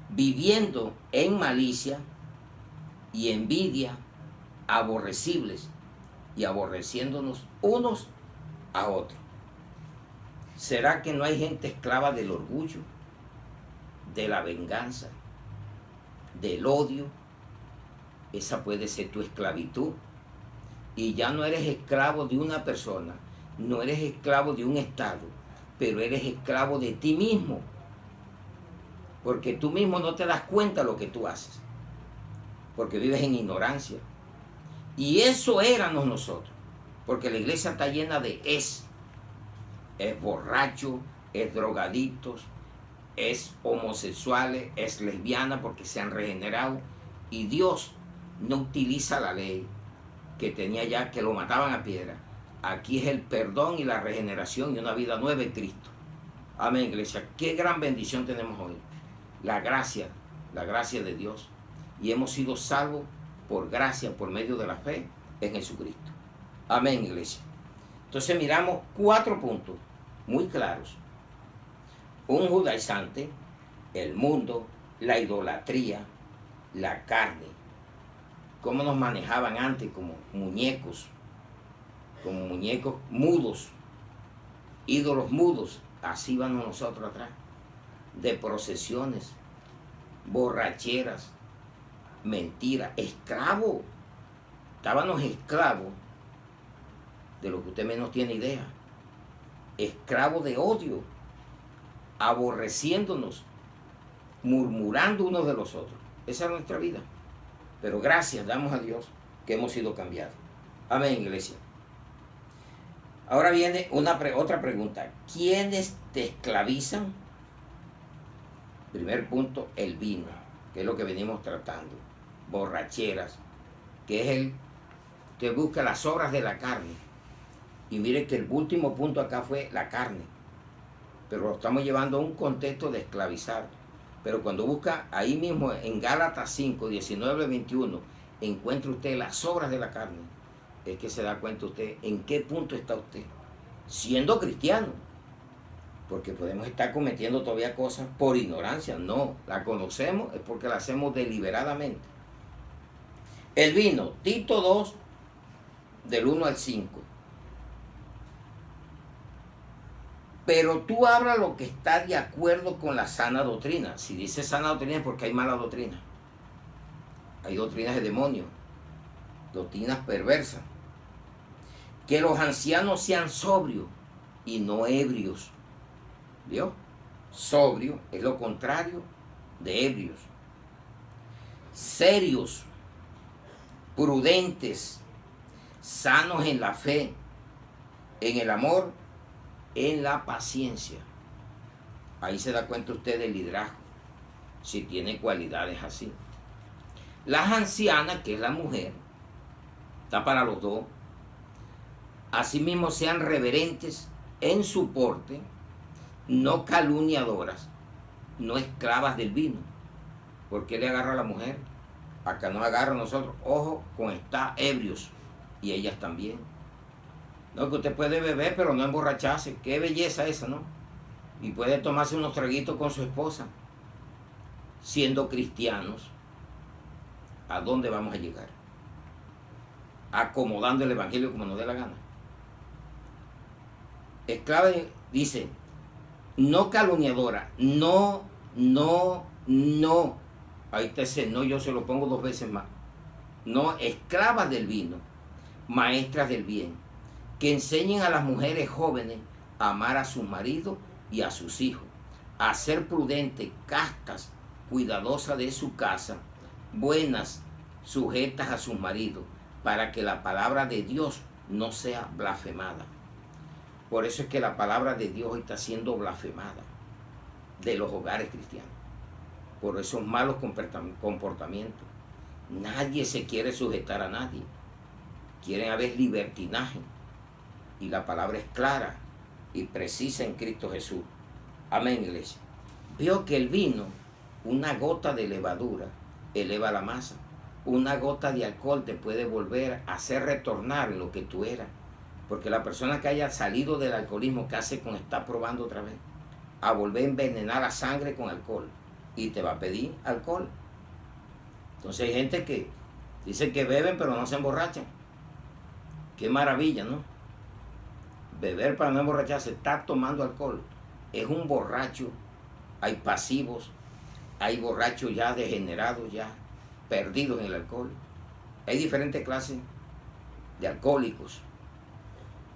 viviendo en malicia y envidia, aborrecibles y aborreciéndonos unos a otros. ¿Será que no hay gente esclava del orgullo, de la venganza, del odio? Esa puede ser tu esclavitud. Y ya no eres esclavo de una persona, no eres esclavo de un estado, pero eres esclavo de ti mismo. Porque tú mismo no te das cuenta de lo que tú haces. Porque vives en ignorancia. Y eso éramos nosotros. Porque la iglesia está llena de es borracho, es drogadictos, es homosexuales, es lesbiana porque se han regenerado. Y Dios no utiliza la ley que tenía ya, que lo mataban a piedra. Aquí es el perdón y la regeneración y una vida nueva en Cristo. Amén, iglesia. Qué gran bendición tenemos hoy. La gracia de Dios. Y hemos sido salvos por gracia, por medio de la fe en Jesucristo. Amén, iglesia. Entonces miramos 4 puntos muy claros. Un judaizante, el mundo, la idolatría, la carne. Cómo nos manejaban antes como muñecos mudos, ídolos mudos. Así vamos nosotros atrás. De procesiones, borracheras, mentiras, esclavos. Estábamos esclavos de lo que usted menos tiene idea. Esclavos de odio, aborreciéndonos, murmurando unos de los otros. Esa es nuestra vida. Pero gracias damos a Dios que hemos sido cambiados. Amén, iglesia. Ahora viene otra pregunta. ¿Quiénes te esclavizan? Primer punto, el vino, que es lo que venimos tratando. Borracheras, que es que busca las obras de la carne. Y mire que el último punto acá fue la carne. Pero lo estamos llevando a un contexto de esclavizar. Pero cuando busca ahí mismo en Gálatas 5, 19, 21, encuentra usted las obras de la carne. Es que se da cuenta usted en qué punto está usted. Siendo cristiano. Porque podemos estar cometiendo todavía cosas por ignorancia. No, la conocemos es porque la hacemos deliberadamente. El vino, Tito 2, del 1 al 5. Pero tú habla lo que está de acuerdo con la sana doctrina. Si dice sana doctrina es porque hay mala doctrina. Hay doctrinas de demonio, doctrinas perversas. Que los ancianos sean sobrios y no ebrios. ¿Vio? Sobrio es lo contrario de ebrios. Serios, prudentes, sanos en la fe, en el amor, en la paciencia. Ahí se da cuenta usted del liderazgo, si tiene cualidades así. Las ancianas, que es la mujer, está para los dos. Asimismo sean reverentes en su porte, no calumniadoras, no esclavas del vino. ¿Por qué le agarra a la mujer? Acá nos agarra a nosotros. Ojo con estar ebrios. Y ellas también. No, que usted puede beber, pero no emborracharse. Qué belleza esa, ¿no? Y puede tomarse unos traguitos con su esposa. Siendo cristianos, ¿a dónde vamos a llegar? Acomodando el evangelio como nos dé la gana. Esclava, dice, no calumniadora, no. Ahí está ese no, yo se lo pongo 2 veces más. No, esclavas del vino, maestras del bien, que enseñen a las mujeres jóvenes a amar a sus maridos y a sus hijos, a ser prudentes, castas, cuidadosas de su casa, buenas, sujetas a sus maridos, para que la palabra de Dios no sea blasfemada. Por eso es que la palabra de Dios está siendo blasfemada de los hogares cristianos, por esos malos comportamientos. Nadie se quiere sujetar a nadie. Quieren haber libertinaje. Y la palabra es clara y precisa en Cristo Jesús. Amén, iglesia. Veo que el vino, una gota de levadura, eleva la masa. Una gota de alcohol te puede volver a hacer retornar en lo que tú eras. Porque la persona que haya salido del alcoholismo, ¿qué hace con estar probando otra vez? A volver a envenenar la sangre con alcohol. Y te va a pedir alcohol. Entonces hay gente que dice que beben pero no se emborrachan. Qué maravilla, ¿no? Beber para no emborracharse, estar tomando alcohol. Es un borracho. Hay pasivos, hay borrachos ya degenerados, ya perdidos en el alcohol. Hay diferentes clases de alcohólicos.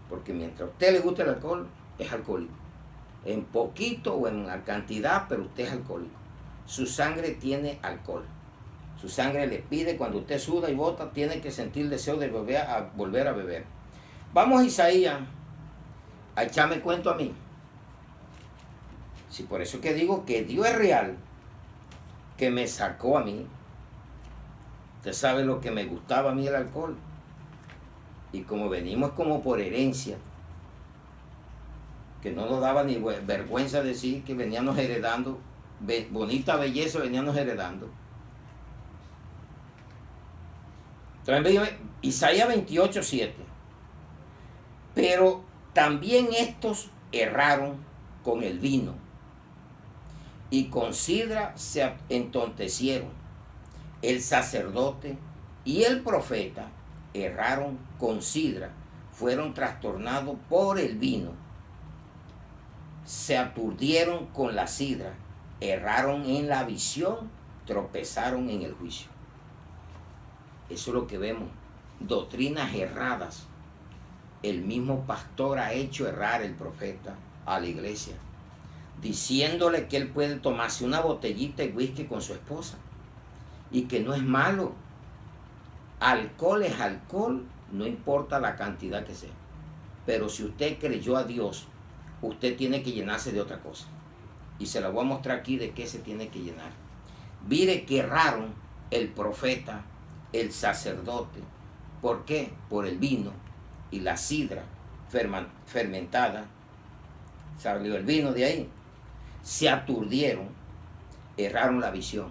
Porque mientras a usted le gusta el alcohol, es alcohólico. En poquito o en cantidad, pero usted es alcohólico. Su sangre tiene alcohol. Su sangre le pide, cuando usted suda y bota, tiene que sentir el deseo de volver a beber. Vamos a Isaías, a echarme cuento a mí. Si por eso que digo que Dios es real, que me sacó a mí. Usted sabe lo que me gustaba a mí el alcohol. Y como venimos como por herencia, que no nos daba ni vergüenza decir que veníamos heredando, bonita belleza veníamos heredando. Entonces, Isaías 28, 7. Pero también estos erraron con el vino y con sidra se entontecieron. El sacerdote y el profeta erraron con sidra, fueron trastornados por el vino, se aturdieron con la sidra, erraron en la visión, tropezaron en el juicio. Eso es lo que vemos, doctrinas erradas. El mismo pastor ha hecho errar el profeta a la iglesia, diciéndole que él puede tomarse una botellita de whisky con su esposa y que no es malo. Alcohol es alcohol no importa la cantidad que sea. Pero si usted creyó a Dios, usted tiene que llenarse de otra cosa. Y se la voy a mostrar aquí de qué se tiene que llenar. Mire que erraron el profeta, el sacerdote. ¿Por qué? Por el vino y la sidra fermentada. Salió el vino de ahí. Se aturdieron, erraron la visión.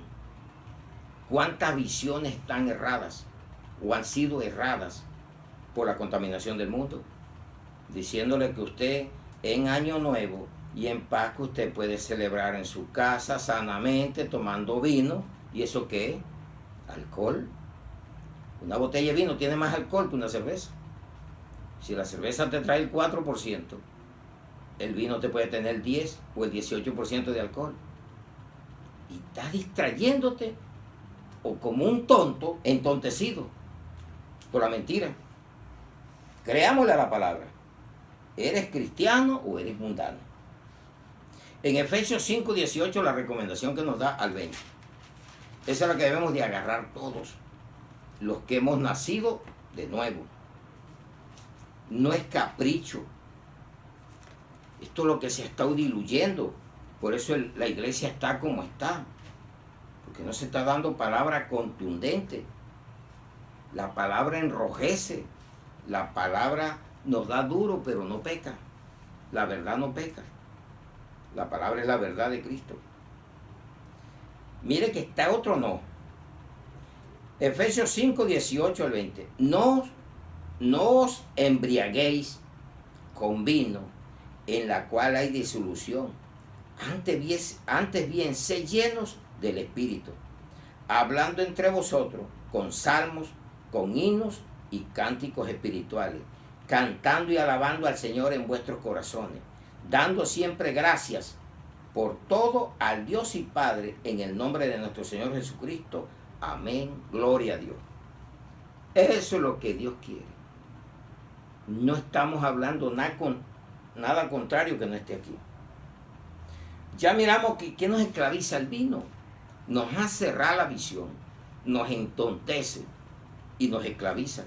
¿Cuántas visiones están erradas o han sido erradas por la contaminación del mundo? Diciéndole que usted en Año Nuevo y en Pascua usted puede celebrar en su casa sanamente tomando vino. ¿Y eso qué es? Alcohol. Una botella de vino tiene más alcohol que una cerveza. Si la cerveza te trae el 4%, el vino te puede tener el 10 o el 18% de alcohol. Y estás distrayéndote o como un tonto entontecido por la mentira. Creámosle a la palabra. ¿Eres cristiano o eres mundano? En Efesios 5:18 la recomendación que nos da al 20. Esa es la que debemos de agarrar todos los que hemos nacido de nuevo. No es capricho. Esto es lo que se ha estado diluyendo. Por eso la iglesia está como está. Porque no se está dando palabra contundente. La palabra enrojece. La palabra nos da duro, pero no peca. La verdad no peca. La palabra es la verdad de Cristo. Mire que está otro no. Efesios 5:18 al 20. No os embriaguéis con vino, en la cual hay disolución. Antes bien, sé llenos del Espíritu, hablando entre vosotros con salmos, con himnos y cánticos espirituales, cantando y alabando al Señor en vuestros corazones, dando siempre gracias por todo al Dios y Padre, en el nombre de nuestro Señor Jesucristo. Amén. Gloria a Dios. Eso es lo que Dios quiere. No estamos hablando nada contrario que no esté aquí. Ya miramos que nos esclaviza el vino. Nos hace cerrar la visión, nos entontece y nos esclaviza.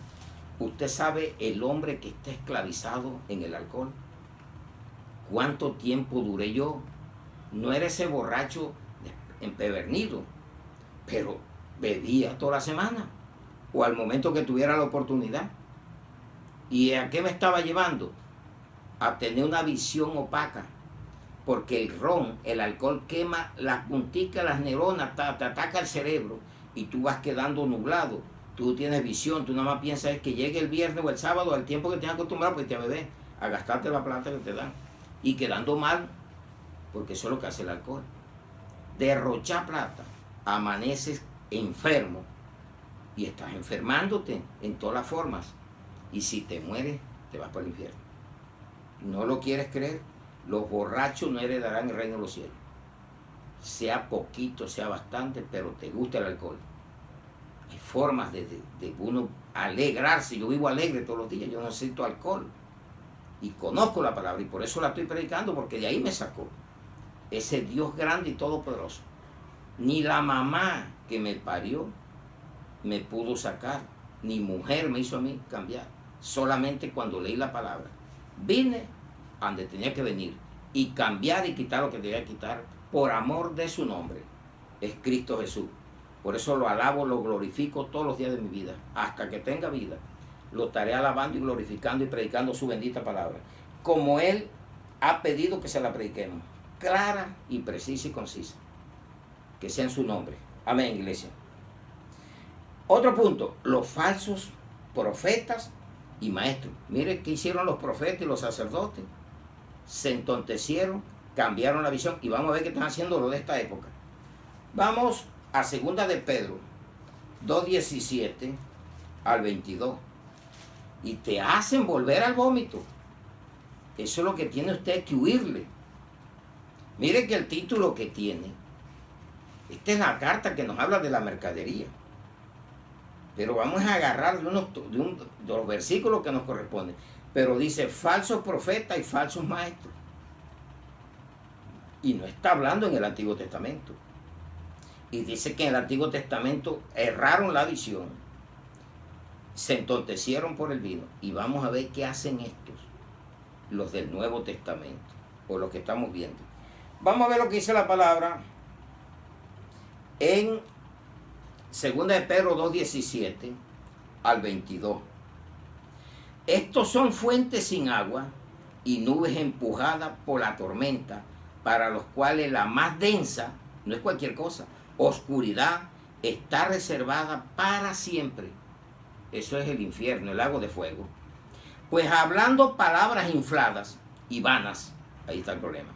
Usted sabe el hombre que está esclavizado en el alcohol. ¿Cuánto tiempo duré yo? No era ese borracho empevernido, pero bebía toda la semana o al momento que tuviera la oportunidad. ¿Y a qué me estaba llevando? A tener una visión opaca, porque el ron, el alcohol quema las punticas, las neuronas, te ataca el cerebro y tú vas quedando nublado. Tú tienes visión, tú nada más piensas es que llegue el viernes o el sábado al tiempo que te has acostumbrado, pues te bebés a gastarte la plata que te dan y quedando mal, porque eso es lo que hace el alcohol. Derrochar plata, amaneces enfermo y estás enfermándote en todas las formas. Y si te mueres, te vas para el infierno. ¿No lo quieres creer? Los borrachos no heredarán el reino de los cielos. Sea poquito, sea bastante, pero te gusta el alcohol. Hay formas de uno alegrarse. Yo vivo alegre todos los días, yo no necesito alcohol. Y conozco la palabra y por eso la estoy predicando, porque de ahí me sacó ese Dios grande y todopoderoso. Ni la mamá que me parió me pudo sacar, ni mujer me hizo a mí cambiar. Solamente cuando leí la palabra, vine a donde tenía que venir y cambiar y quitar lo que tenía que quitar por amor de su nombre. Es Cristo Jesús. Por eso lo alabo, lo glorifico todos los días de mi vida. Hasta que tenga vida, lo estaré alabando y glorificando y predicando su bendita palabra. Como Él ha pedido que se la prediquemos. Clara y precisa y concisa. Que sea en su nombre. Amén, iglesia. Otro punto, los falsos profetas y maestros. Mire qué hicieron los profetas y los sacerdotes. Se entontecieron, cambiaron la visión y vamos a ver qué están haciendo los de esta época. Vamos a 2 de Pedro 2:17 al 22 y te hacen volver al vómito. Eso es lo que tiene usted que huirle. Mire que el título que tiene, esta es la carta que nos habla de la mercadería. Pero vamos a agarrar de los versículos que nos corresponden. Pero dice falsos profetas y falsos maestros. Y no está hablando en el Antiguo Testamento. Y dice que en el Antiguo Testamento erraron la visión. se entontecieron por el vino. Y vamos a ver qué hacen estos, los del Nuevo Testamento, o los que estamos viendo. Vamos a ver lo que dice la palabra en 2 de Pedro 2:17 al 22. Estos son fuentes sin agua y nubes empujadas por la tormenta, para los cuales la más densa, no es cualquier cosa, oscuridad está reservada para siempre. Eso es el infierno, el lago de fuego. Pues hablando palabras infladas y vanas, ahí está el problema,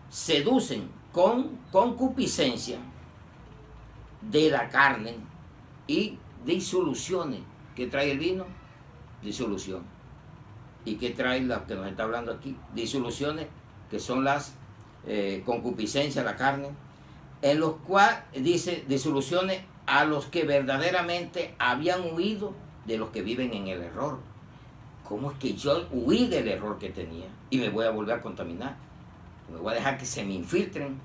seducen con concupiscencia de la carne y disoluciones. ¿Qué trae el vino? Disolución. ¿Y qué trae la que nos está hablando aquí? Disoluciones, que son las concupiscencias de la carne, en los cuales dice disoluciones a los que verdaderamente habían huido de los que viven en el error. ¿Cómo es que yo huí del error que tenía y me voy a volver a contaminar? Me voy a dejar que se me infiltren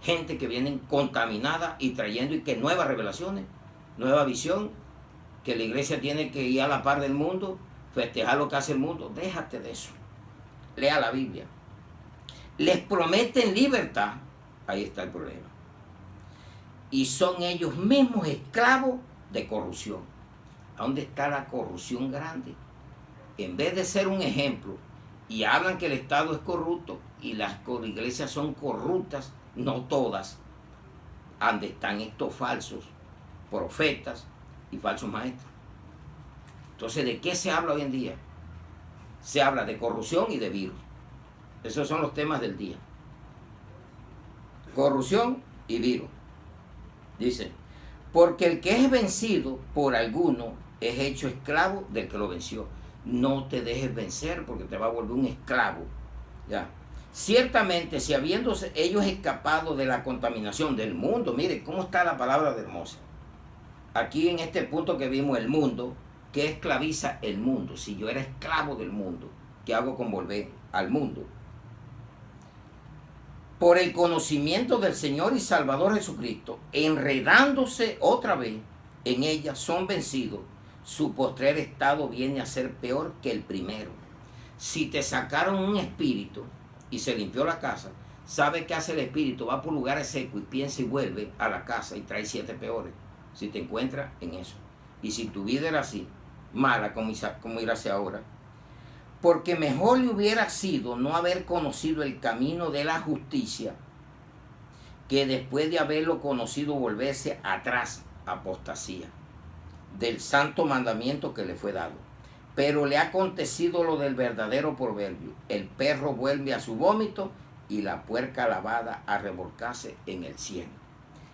gente que vienen contaminada y trayendo y que nuevas revelaciones, nueva visión, que la iglesia tiene que ir a la par del mundo, festejar lo que hace el mundo. Déjate de eso. Lea la Biblia. Les prometen libertad. Ahí está el problema. Y son ellos mismos esclavos de corrupción. ¿A dónde está la corrupción grande? En vez de ser un ejemplo, y hablan que el Estado es corrupto y las iglesias son corruptas, no todas, donde están estos falsos profetas y falsos maestros. Entonces, ¿de qué se habla hoy en día? Se habla de corrupción y de virus. Esos son los temas del día. Corrupción y virus. Dice, porque el que es vencido por alguno es hecho esclavo del que lo venció. No te dejes vencer porque te va a volver un esclavo. ¿Ya? Ciertamente, si habiéndose ellos escapado de la contaminación del mundo, mire cómo está la palabra de hermosa. Aquí en este punto que vimos, el mundo, ¿qué esclaviza el mundo? Si yo era esclavo del mundo, ¿qué hago con volver al mundo? Por el conocimiento del Señor y Salvador Jesucristo, enredándose otra vez en ella, son vencidos. Su postrer estado viene a ser peor que el primero. Si te sacaron un espíritu y se limpió la casa, ¿sabe qué hace el espíritu? Va por lugares secos y piensa y vuelve a la casa y trae 7 peores. Si te encuentras en eso. Y si tu vida era así, mala como irá hacia ahora. Porque mejor le hubiera sido no haber conocido el camino de la justicia, que después de haberlo conocido volverse atrás, apostasía, del santo mandamiento que le fue dado. Pero le ha acontecido lo del verdadero proverbio: el perro vuelve a su vómito y la puerca lavada a revolcarse en el cielo.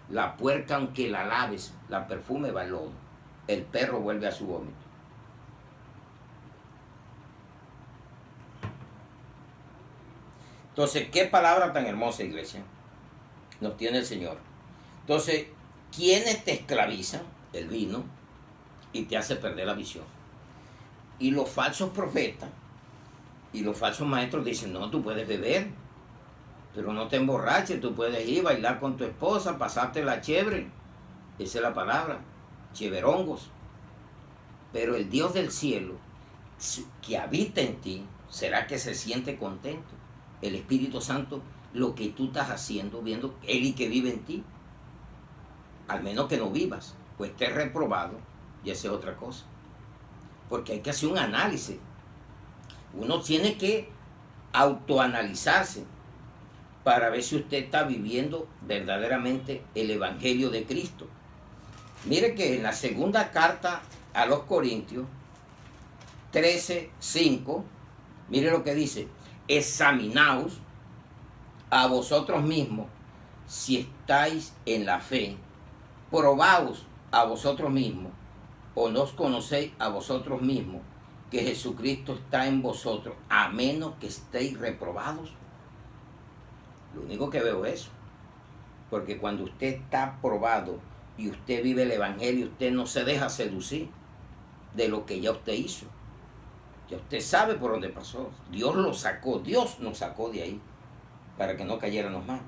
La puerca, aunque la laves, la perfume va al lodo. El perro vuelve a su vómito. Entonces, qué palabra tan hermosa, iglesia, nos tiene el Señor. Entonces, ¿quiénes te esclavizan? El vino, y te hace perder la visión. Y los falsos profetas y los falsos maestros dicen, no, tú puedes beber, pero no te emborraches, tú puedes ir a bailar con tu esposa, pasarte la chévere. Esa es la palabra, cheverongos. Pero el Dios del cielo, que habita en ti, será que se siente contento. El Espíritu Santo, lo que tú estás haciendo, viendo Él y que vive en ti. Al menos que no vivas, pues estés reprobado, y esa es otra cosa. Porque hay que hacer un análisis. Uno tiene que autoanalizarse para ver si usted está viviendo verdaderamente el Evangelio de Cristo. Mire que en la segunda carta a los Corintios 13:5, mire lo que dice: examinaos a vosotros mismos si estáis en la fe, probaos a vosotros mismos, o no os conocéis a vosotros mismos que Jesucristo está en vosotros, a menos que estéis reprobados. Lo único que veo es eso, porque cuando usted está probado y usted vive el Evangelio, usted no se deja seducir de lo que ya usted hizo. Ya usted sabe por dónde pasó. Dios lo sacó, Dios nos sacó de ahí para que no cayéramos más.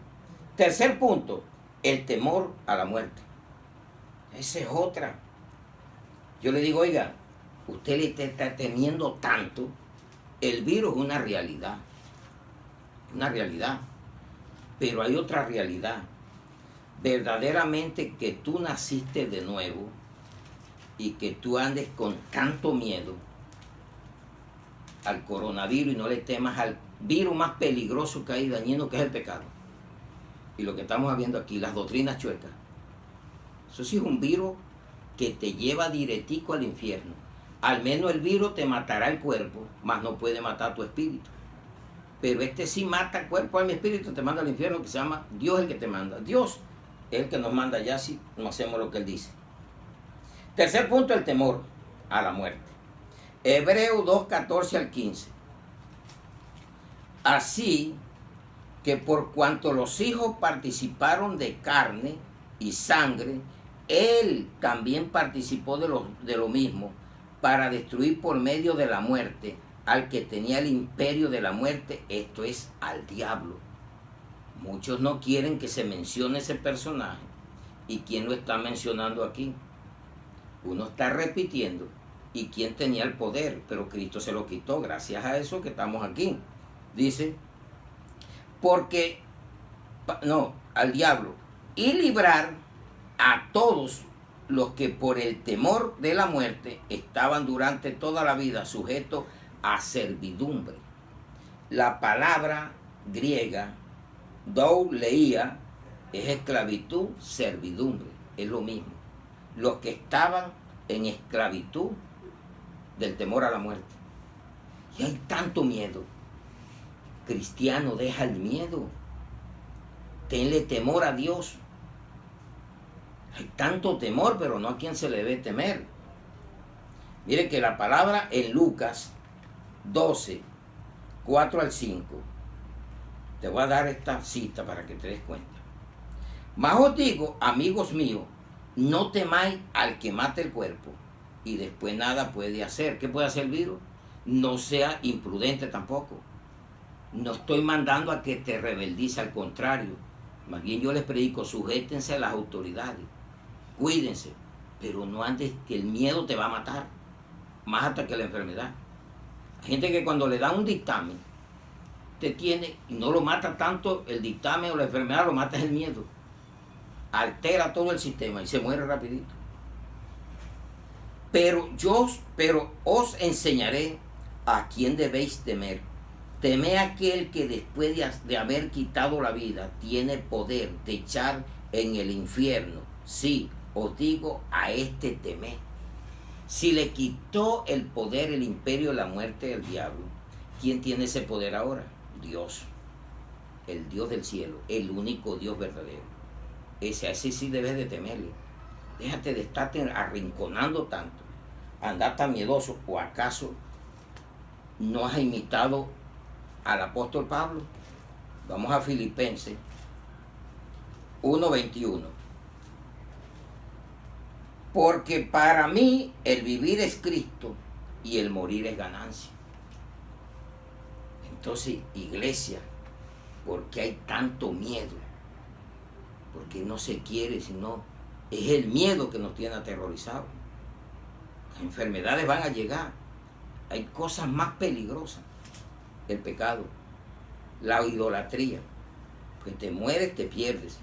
Tercer punto, el temor a la muerte. Esa es otra. Yo le digo, oiga, usted le está temiendo tanto, el virus es una realidad, pero hay otra realidad. Verdaderamente que tú naciste de nuevo y que tú andes con tanto miedo al coronavirus y no le temas al virus más peligroso que hay, dañino, que es el pecado. Y lo que estamos viendo aquí, las doctrinas chuecas. Eso sí es un virus que te lleva diretico al infierno. Al menos el virus te matará el cuerpo, mas no puede matar tu espíritu. Pero este sí mata el cuerpo, alma y espíritu, te manda al infierno, que se llama Dios el que te manda. Dios es el que nos manda ya si no hacemos lo que Él dice. Tercer punto, el temor a la muerte. Hebreos 2, 14 al 15. Así que por cuanto los hijos participaron de carne y sangre, Él también participó de lo mismo, para destruir por medio de la muerte al que tenía el imperio de la muerte, esto es, al diablo. Muchos no quieren que se mencione ese personaje. ¿Y quién lo está mencionando aquí? Uno está repitiendo. ¿Y quién tenía el poder? Pero Cristo se lo quitó, gracias a eso que estamos aquí. Dice, al diablo, y librar a todos los que por el temor de la muerte estaban durante toda la vida sujetos a servidumbre. La palabra griega, douleia, es esclavitud, servidumbre, es lo mismo. Los que estaban en esclavitud del temor a la muerte. Y hay tanto miedo. Cristiano, deja el miedo. Tenle temor a Dios. Hay tanto temor, pero no a quien se le debe temer. Mire que la palabra en Lucas 12, 4 al 5. Te voy a dar esta cita para que te des cuenta. Mas os digo, amigos míos, no temáis al que mate el cuerpo y después nada puede hacer. ¿Qué puede hacer el virus? No sea imprudente tampoco. No estoy mandando a que te rebeldice, al contrario. Más bien yo les predico, sujétense a las autoridades. Cuídense, pero no andes que el miedo te va a matar, más hasta que la enfermedad. Hay gente que cuando le dan un dictamen, te tiene, y no lo mata tanto el dictamen o la enfermedad, lo mata el miedo. Altera todo el sistema y se muere rapidito. Pero os enseñaré a quién debéis temer. Temed a aquel que después de haber quitado la vida, tiene poder de echar en el infierno. Sí, os digo, a este temed. Si le quitó el poder, el imperio de la muerte del diablo, ¿quién tiene ese poder ahora? Dios, el Dios del cielo, el único Dios verdadero. A ese sí debes de temerle. Déjate de estarte arrinconando tanto, andar tan miedoso. ¿O acaso no has imitado al apóstol Pablo? Vamos a Filipenses 1:21. Porque para mí el vivir es Cristo y el morir es ganancia. Entonces, iglesia, ¿por qué hay tanto miedo? Porque no se quiere, sino es el miedo que nos tiene aterrorizados. Las enfermedades van a llegar. Hay cosas más peligrosas. El pecado, la idolatría. Pues te mueres, te pierdes.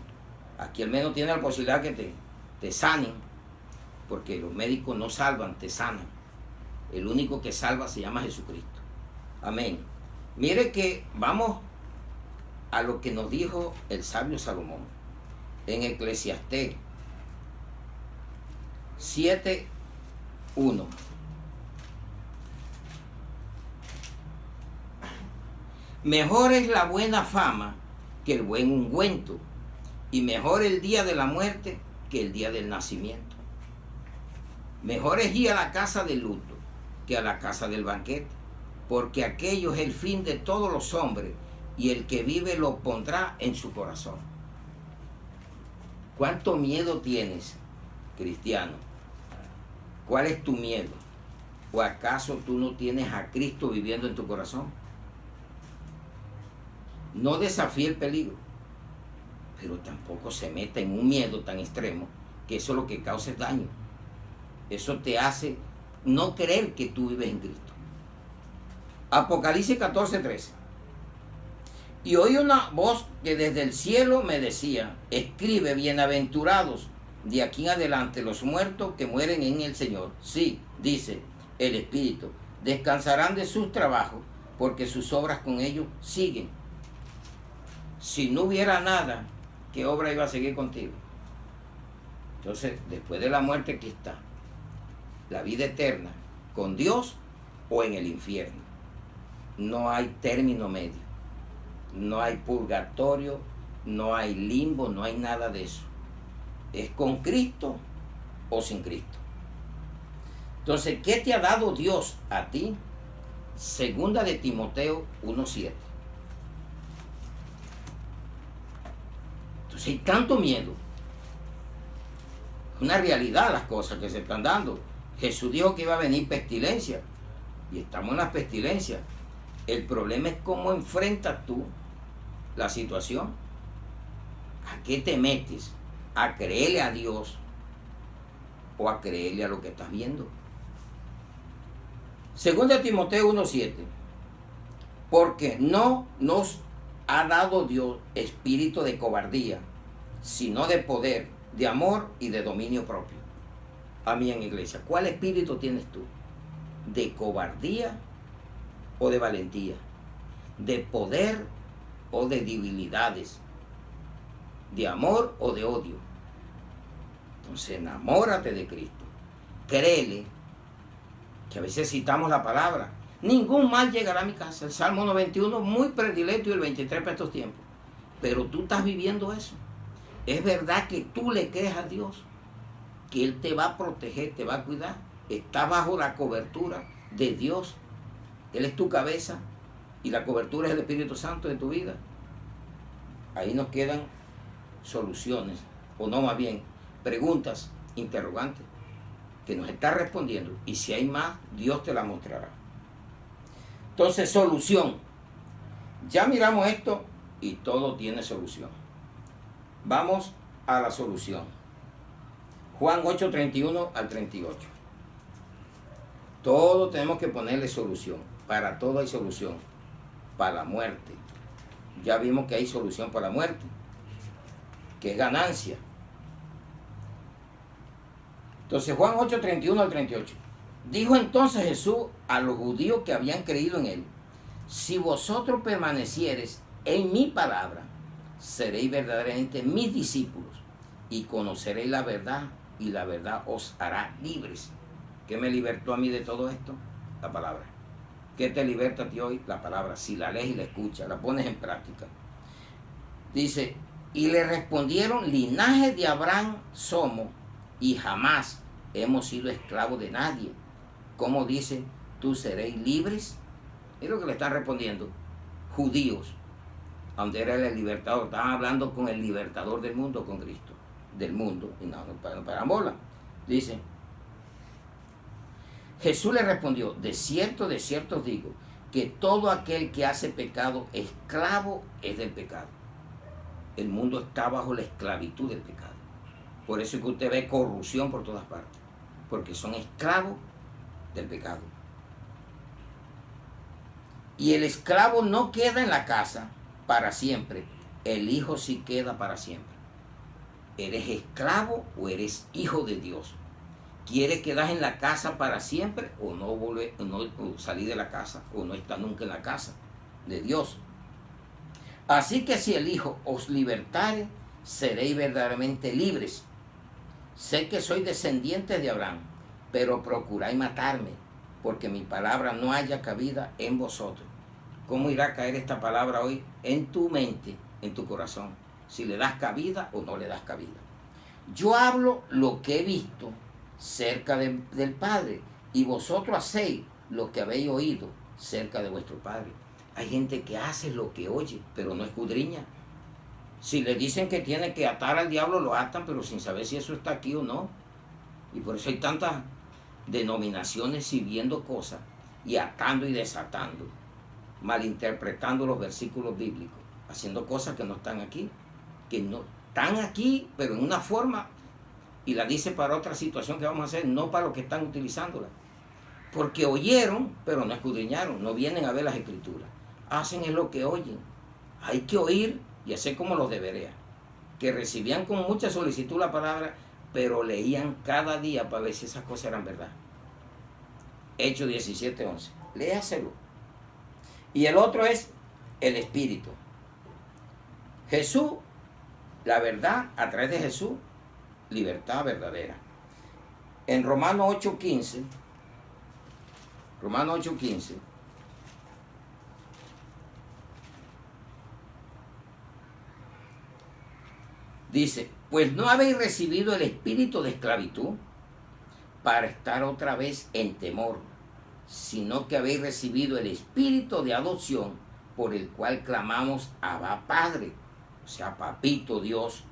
Aquí al menos tiene la posibilidad que te sanen, porque los médicos no salvan, te sanan. El único que salva se llama Jesucristo. Amén. Mire que vamos a lo que nos dijo el sabio Salomón en Eclesiastés 7:1. Mejor es la buena fama que el buen ungüento, y mejor el día de la muerte que el día del nacimiento. Mejor es ir a la casa del luto que a la casa del banquete, porque aquello es el fin de todos los hombres, y el que vive lo pondrá en su corazón. ¿Cuánto miedo tienes, cristiano? ¿Cuál es tu miedo? ¿O acaso tú no tienes a Cristo viviendo en tu corazón? No desafíe el peligro, pero tampoco se meta en un miedo tan extremo que eso lo que causa es daño. Eso te hace no creer que tú vives en Cristo. Apocalipsis 14:13. Y oí una voz que desde el cielo me decía: escribe, bienaventurados de aquí en adelante los muertos que mueren en el Señor. Sí, dice el Espíritu, descansarán de sus trabajos, porque sus obras con ellos siguen. Si no hubiera nada, ¿qué obra iba a seguir contigo? Entonces, después de la muerte, ¿qué está? La vida eterna, con Dios o en el infierno. No hay término medio. No hay purgatorio, no hay limbo, no hay nada de eso. Es con Cristo o sin Cristo. Entonces, ¿qué te ha dado Dios a ti? Segunda de Timoteo 1:7. Entonces hay tanto miedo. Es una realidad las cosas que se están dando. Jesús dijo que iba a venir pestilencia. Y estamos en las pestilencias. El problema es cómo enfrentas tú la situación. ¿A qué te metes? ¿A creerle a Dios o a creerle a lo que estás viendo? Segunda Timoteo 1:7. Porque no nos ha dado Dios espíritu de cobardía, sino de poder, de amor y de dominio propio. Amén, iglesia. ¿Cuál espíritu tienes tú? ¿De cobardía o de valentía? ¿De poder o de debilidades? ¿De amor o de odio? Entonces enamórate de Cristo. Créele, que a veces citamos la palabra: ningún mal llegará a mi casa. El Salmo 91, muy predilecto, y el 23 para estos tiempos. Pero tú estás viviendo eso. Es verdad que tú le crees a Dios, que Él te va a proteger, te va a cuidar. Está bajo la cobertura de Dios. Él es tu cabeza y la cobertura es el Espíritu Santo de tu vida. Ahí nos quedan soluciones, o no, más bien preguntas, interrogantes, que nos está respondiendo. Y si hay más, Dios te la mostrará. Entonces, solución. Ya miramos esto y todo tiene solución. Vamos a la solución. Juan 8:31 al 38. Todo tenemos que ponerle solución. Para todo hay solución. Para la muerte. Ya vimos que hay solución para la muerte, que es ganancia. Entonces, Juan 8:31 al 38. Dijo entonces Jesús a los judíos que habían creído en Él: si vosotros permaneciereis en mi palabra, seréis verdaderamente mis discípulos, y conoceréis la verdad, y la verdad os hará libres. ¿Qué me libertó a mí de todo esto? La palabra. ¿Qué te liberta a ti hoy? La palabra. Si la lees y la escuchas, la pones en práctica. Dice: y le respondieron: linaje de Abraham somos, y jamás hemos sido esclavos de nadie. ¿Cómo dice, tú seréis libres? Es lo que le están respondiendo judíos, donde era el libertador. Estaban hablando con el libertador del mundo, con Cristo, del mundo, y no para bola. Dice: Jesús le respondió: de cierto os digo, que todo aquel que hace pecado, esclavo es del pecado. El mundo está bajo la esclavitud del pecado. Por eso es que usted ve corrupción por todas partes, porque son esclavos del pecado. Y el esclavo no queda en la casa para siempre, el hijo sí queda para siempre. ¿Eres esclavo o eres hijo de Dios? ¿Quieres quedar en la casa para siempre o no volver, o salir de la casa, o no estar nunca en la casa de Dios? Así que si el Hijo os libertare, seréis verdaderamente libres. Sé que sois descendientes de Abraham, pero procuráis matarme, porque mi palabra no haya cabida en vosotros. ¿Cómo irá a caer esta palabra hoy en tu mente, en tu corazón? Si le das cabida o no le das cabida. Yo hablo lo que he visto cerca del Padre, y vosotros hacéis lo que habéis oído cerca de vuestro Padre. Hay gente que hace lo que oye, pero no escudriña. Si le dicen que tiene que atar al diablo, lo atan, pero sin saber si eso está aquí o no. Y por eso hay tantas denominaciones sirviendo cosas y atando y desatando, malinterpretando los versículos bíblicos, haciendo cosas que no están aquí, que no están aquí, pero en una forma y la dice para otra situación que vamos a hacer, no para los que están utilizándola. Porque oyeron, pero no escudriñaron, no vienen a ver las escrituras. Hacen es lo que oyen. Hay que oír y hacer como los de Berea, que recibían con mucha solicitud la palabra, pero leían cada día para ver si esas cosas eran verdad. Hechos 17:11. Léaselo. Y el otro es el Espíritu. Jesús, la verdad, a través de Jesús, libertad verdadera. En Romanos 8:15, dice, pues no habéis recibido el espíritu de esclavitud para estar otra vez en temor, sino que habéis recibido el espíritu de adopción por el cual clamamos Abba Padre, o sea, papito Dios,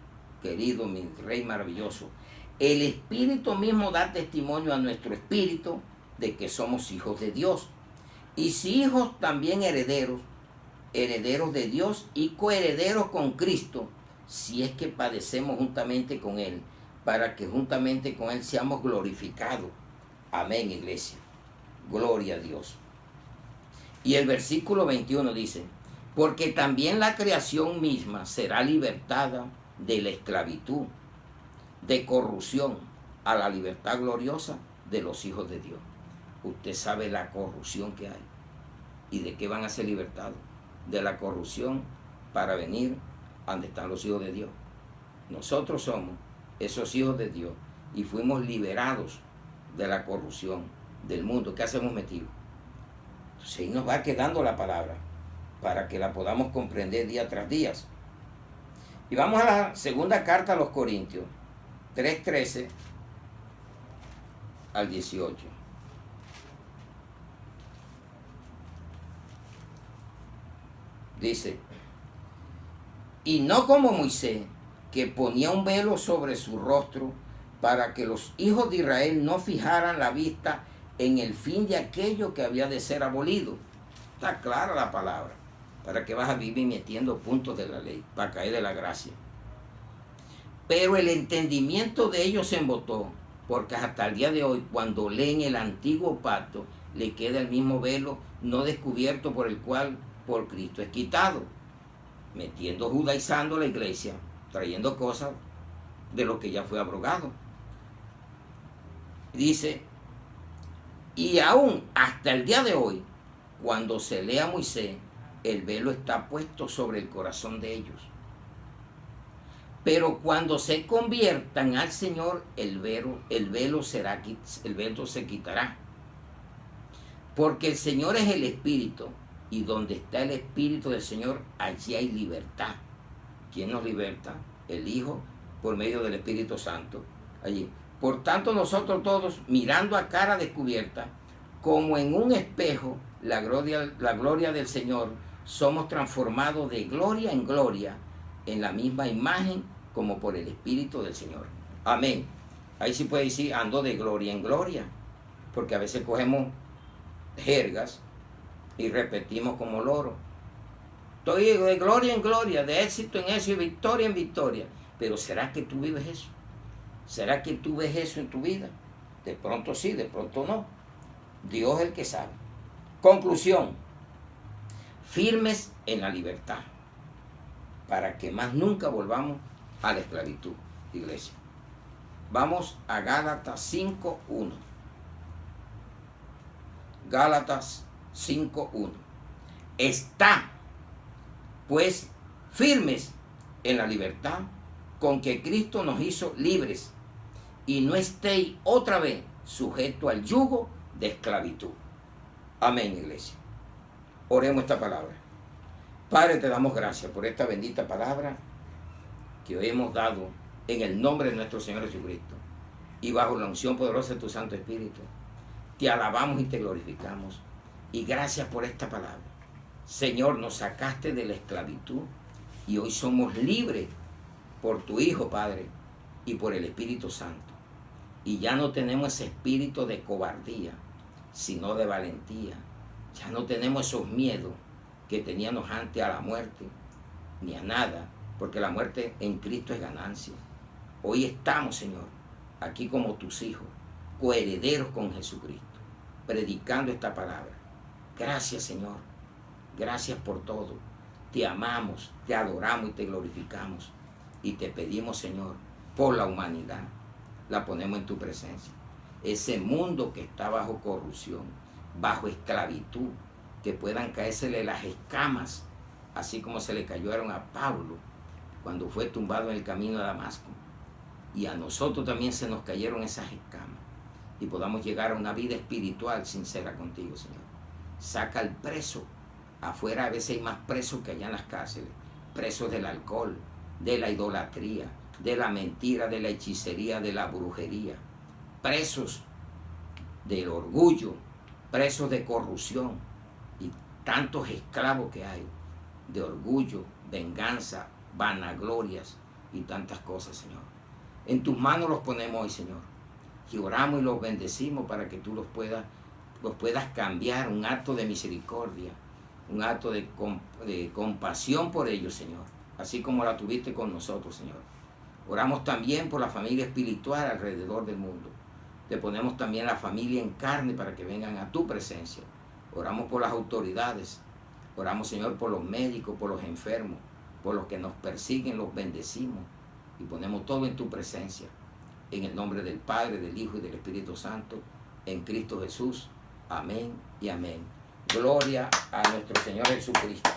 querido, mi Rey maravilloso. El Espíritu mismo da testimonio a nuestro espíritu de que somos hijos de Dios. Y si hijos, también herederos, herederos de Dios y coherederos con Cristo, si es que padecemos juntamente con Él, para que juntamente con Él seamos glorificados. Amén, iglesia. Gloria a Dios. Y el versículo 21 dice, porque también la creación misma será libertada de la esclavitud, de corrupción, a la libertad gloriosa de los hijos de Dios. Usted sabe la corrupción que hay. ¿Y de qué van a ser libertados? De la corrupción para venir a donde están los hijos de Dios. Nosotros somos esos hijos de Dios y fuimos liberados de la corrupción del mundo que hacemos metido. Entonces ahí nos va quedando la palabra para que la podamos comprender día tras día. Y vamos a la segunda carta a los Corintios, 3:13 al 18. Dice, y no como Moisés, que ponía un velo sobre su rostro para que los hijos de Israel no fijaran la vista en el fin de aquello que había de ser abolido. Está clara la palabra. ¿Para qué vas a vivir metiendo puntos de la ley? Para caer de la gracia. Pero el entendimiento de ellos se embotó, porque hasta el día de hoy, cuando leen el antiguo pacto, le queda el mismo velo no descubierto por el cual por Cristo es quitado, metiendo, judaizando la iglesia, trayendo cosas de lo que ya fue abrogado. Dice, y aún hasta el día de hoy, cuando se lee a Moisés, el velo está puesto sobre el corazón de ellos. Pero cuando se conviertan al Señor, el velo se quitará. Porque el Señor es el Espíritu, y donde está el Espíritu del Señor, allí hay libertad. ¿Quién nos liberta? El Hijo, por medio del Espíritu Santo. Allí. Por tanto, nosotros todos, mirando a cara descubierta, como en un espejo, la gloria del Señor, somos transformados de gloria en gloria, en la misma imagen como por el Espíritu del Señor. Amén. Ahí sí puede decir, ando de gloria en gloria, porque a veces cogemos jergas y repetimos como loro. Estoy de gloria en gloria, de éxito en éxito y victoria en victoria. Pero ¿será que tú vives eso? ¿Será que tú ves eso en tu vida? De pronto sí, de pronto no. Dios es el que sabe. Conclusión. Firmes en la libertad, para que más nunca volvamos a la esclavitud, iglesia. Vamos a Gálatas 5:1. Gálatas 5:1. Está, pues, firmes en la libertad con que Cristo nos hizo libres, y no estéis otra vez sujetos al yugo de esclavitud. Amén, iglesia. Oremos esta palabra. Padre, te damos gracias por esta bendita palabra que hoy hemos dado en el nombre de nuestro Señor Jesucristo y bajo la unción poderosa de tu Santo Espíritu. Te alabamos y te glorificamos. Y gracias por esta palabra. Señor, nos sacaste de la esclavitud y hoy somos libres por tu Hijo, Padre, y por el Espíritu Santo. Y ya no tenemos ese espíritu de cobardía, sino de valentía. Ya no tenemos esos miedos que teníamos antes a la muerte, ni a nada, porque la muerte en Cristo es ganancia. Hoy estamos, Señor, aquí como tus hijos, coherederos con Jesucristo, predicando esta palabra. Gracias, Señor. Gracias por todo. Te amamos, te adoramos y te glorificamos. Y te pedimos, Señor, por la humanidad. La ponemos en tu presencia. Ese mundo que está bajo corrupción, bajo esclavitud, que puedan caérsele las escamas, así como se le cayeron a Pablo cuando fue tumbado en el camino de Damasco. Y a nosotros también se nos cayeron esas escamas. Y podamos llegar a una vida espiritual sincera contigo, Señor. Saca al preso. Afuera a veces hay más presos que allá en las cárceles. Presos del alcohol, de la idolatría, de la mentira, de la hechicería, de la brujería. Presos del orgullo, presos de corrupción y tantos esclavos que hay de orgullo, venganza, vanaglorias y tantas cosas, Señor. En tus manos los ponemos hoy, Señor, y oramos y los bendecimos para que tú los puedas cambiar, un acto de misericordia, un acto de compasión por ellos, Señor, así como la tuviste con nosotros, Señor. Oramos también por la familia espiritual alrededor del mundo. Te ponemos también la familia en carne para que vengan a tu presencia. Oramos por las autoridades. Oramos, Señor, por los médicos, por los enfermos, por los que nos persiguen, los bendecimos y ponemos todo en tu presencia. En el nombre del Padre, del Hijo y del Espíritu Santo, en Cristo Jesús. Amén y amén. Gloria a nuestro Señor Jesucristo.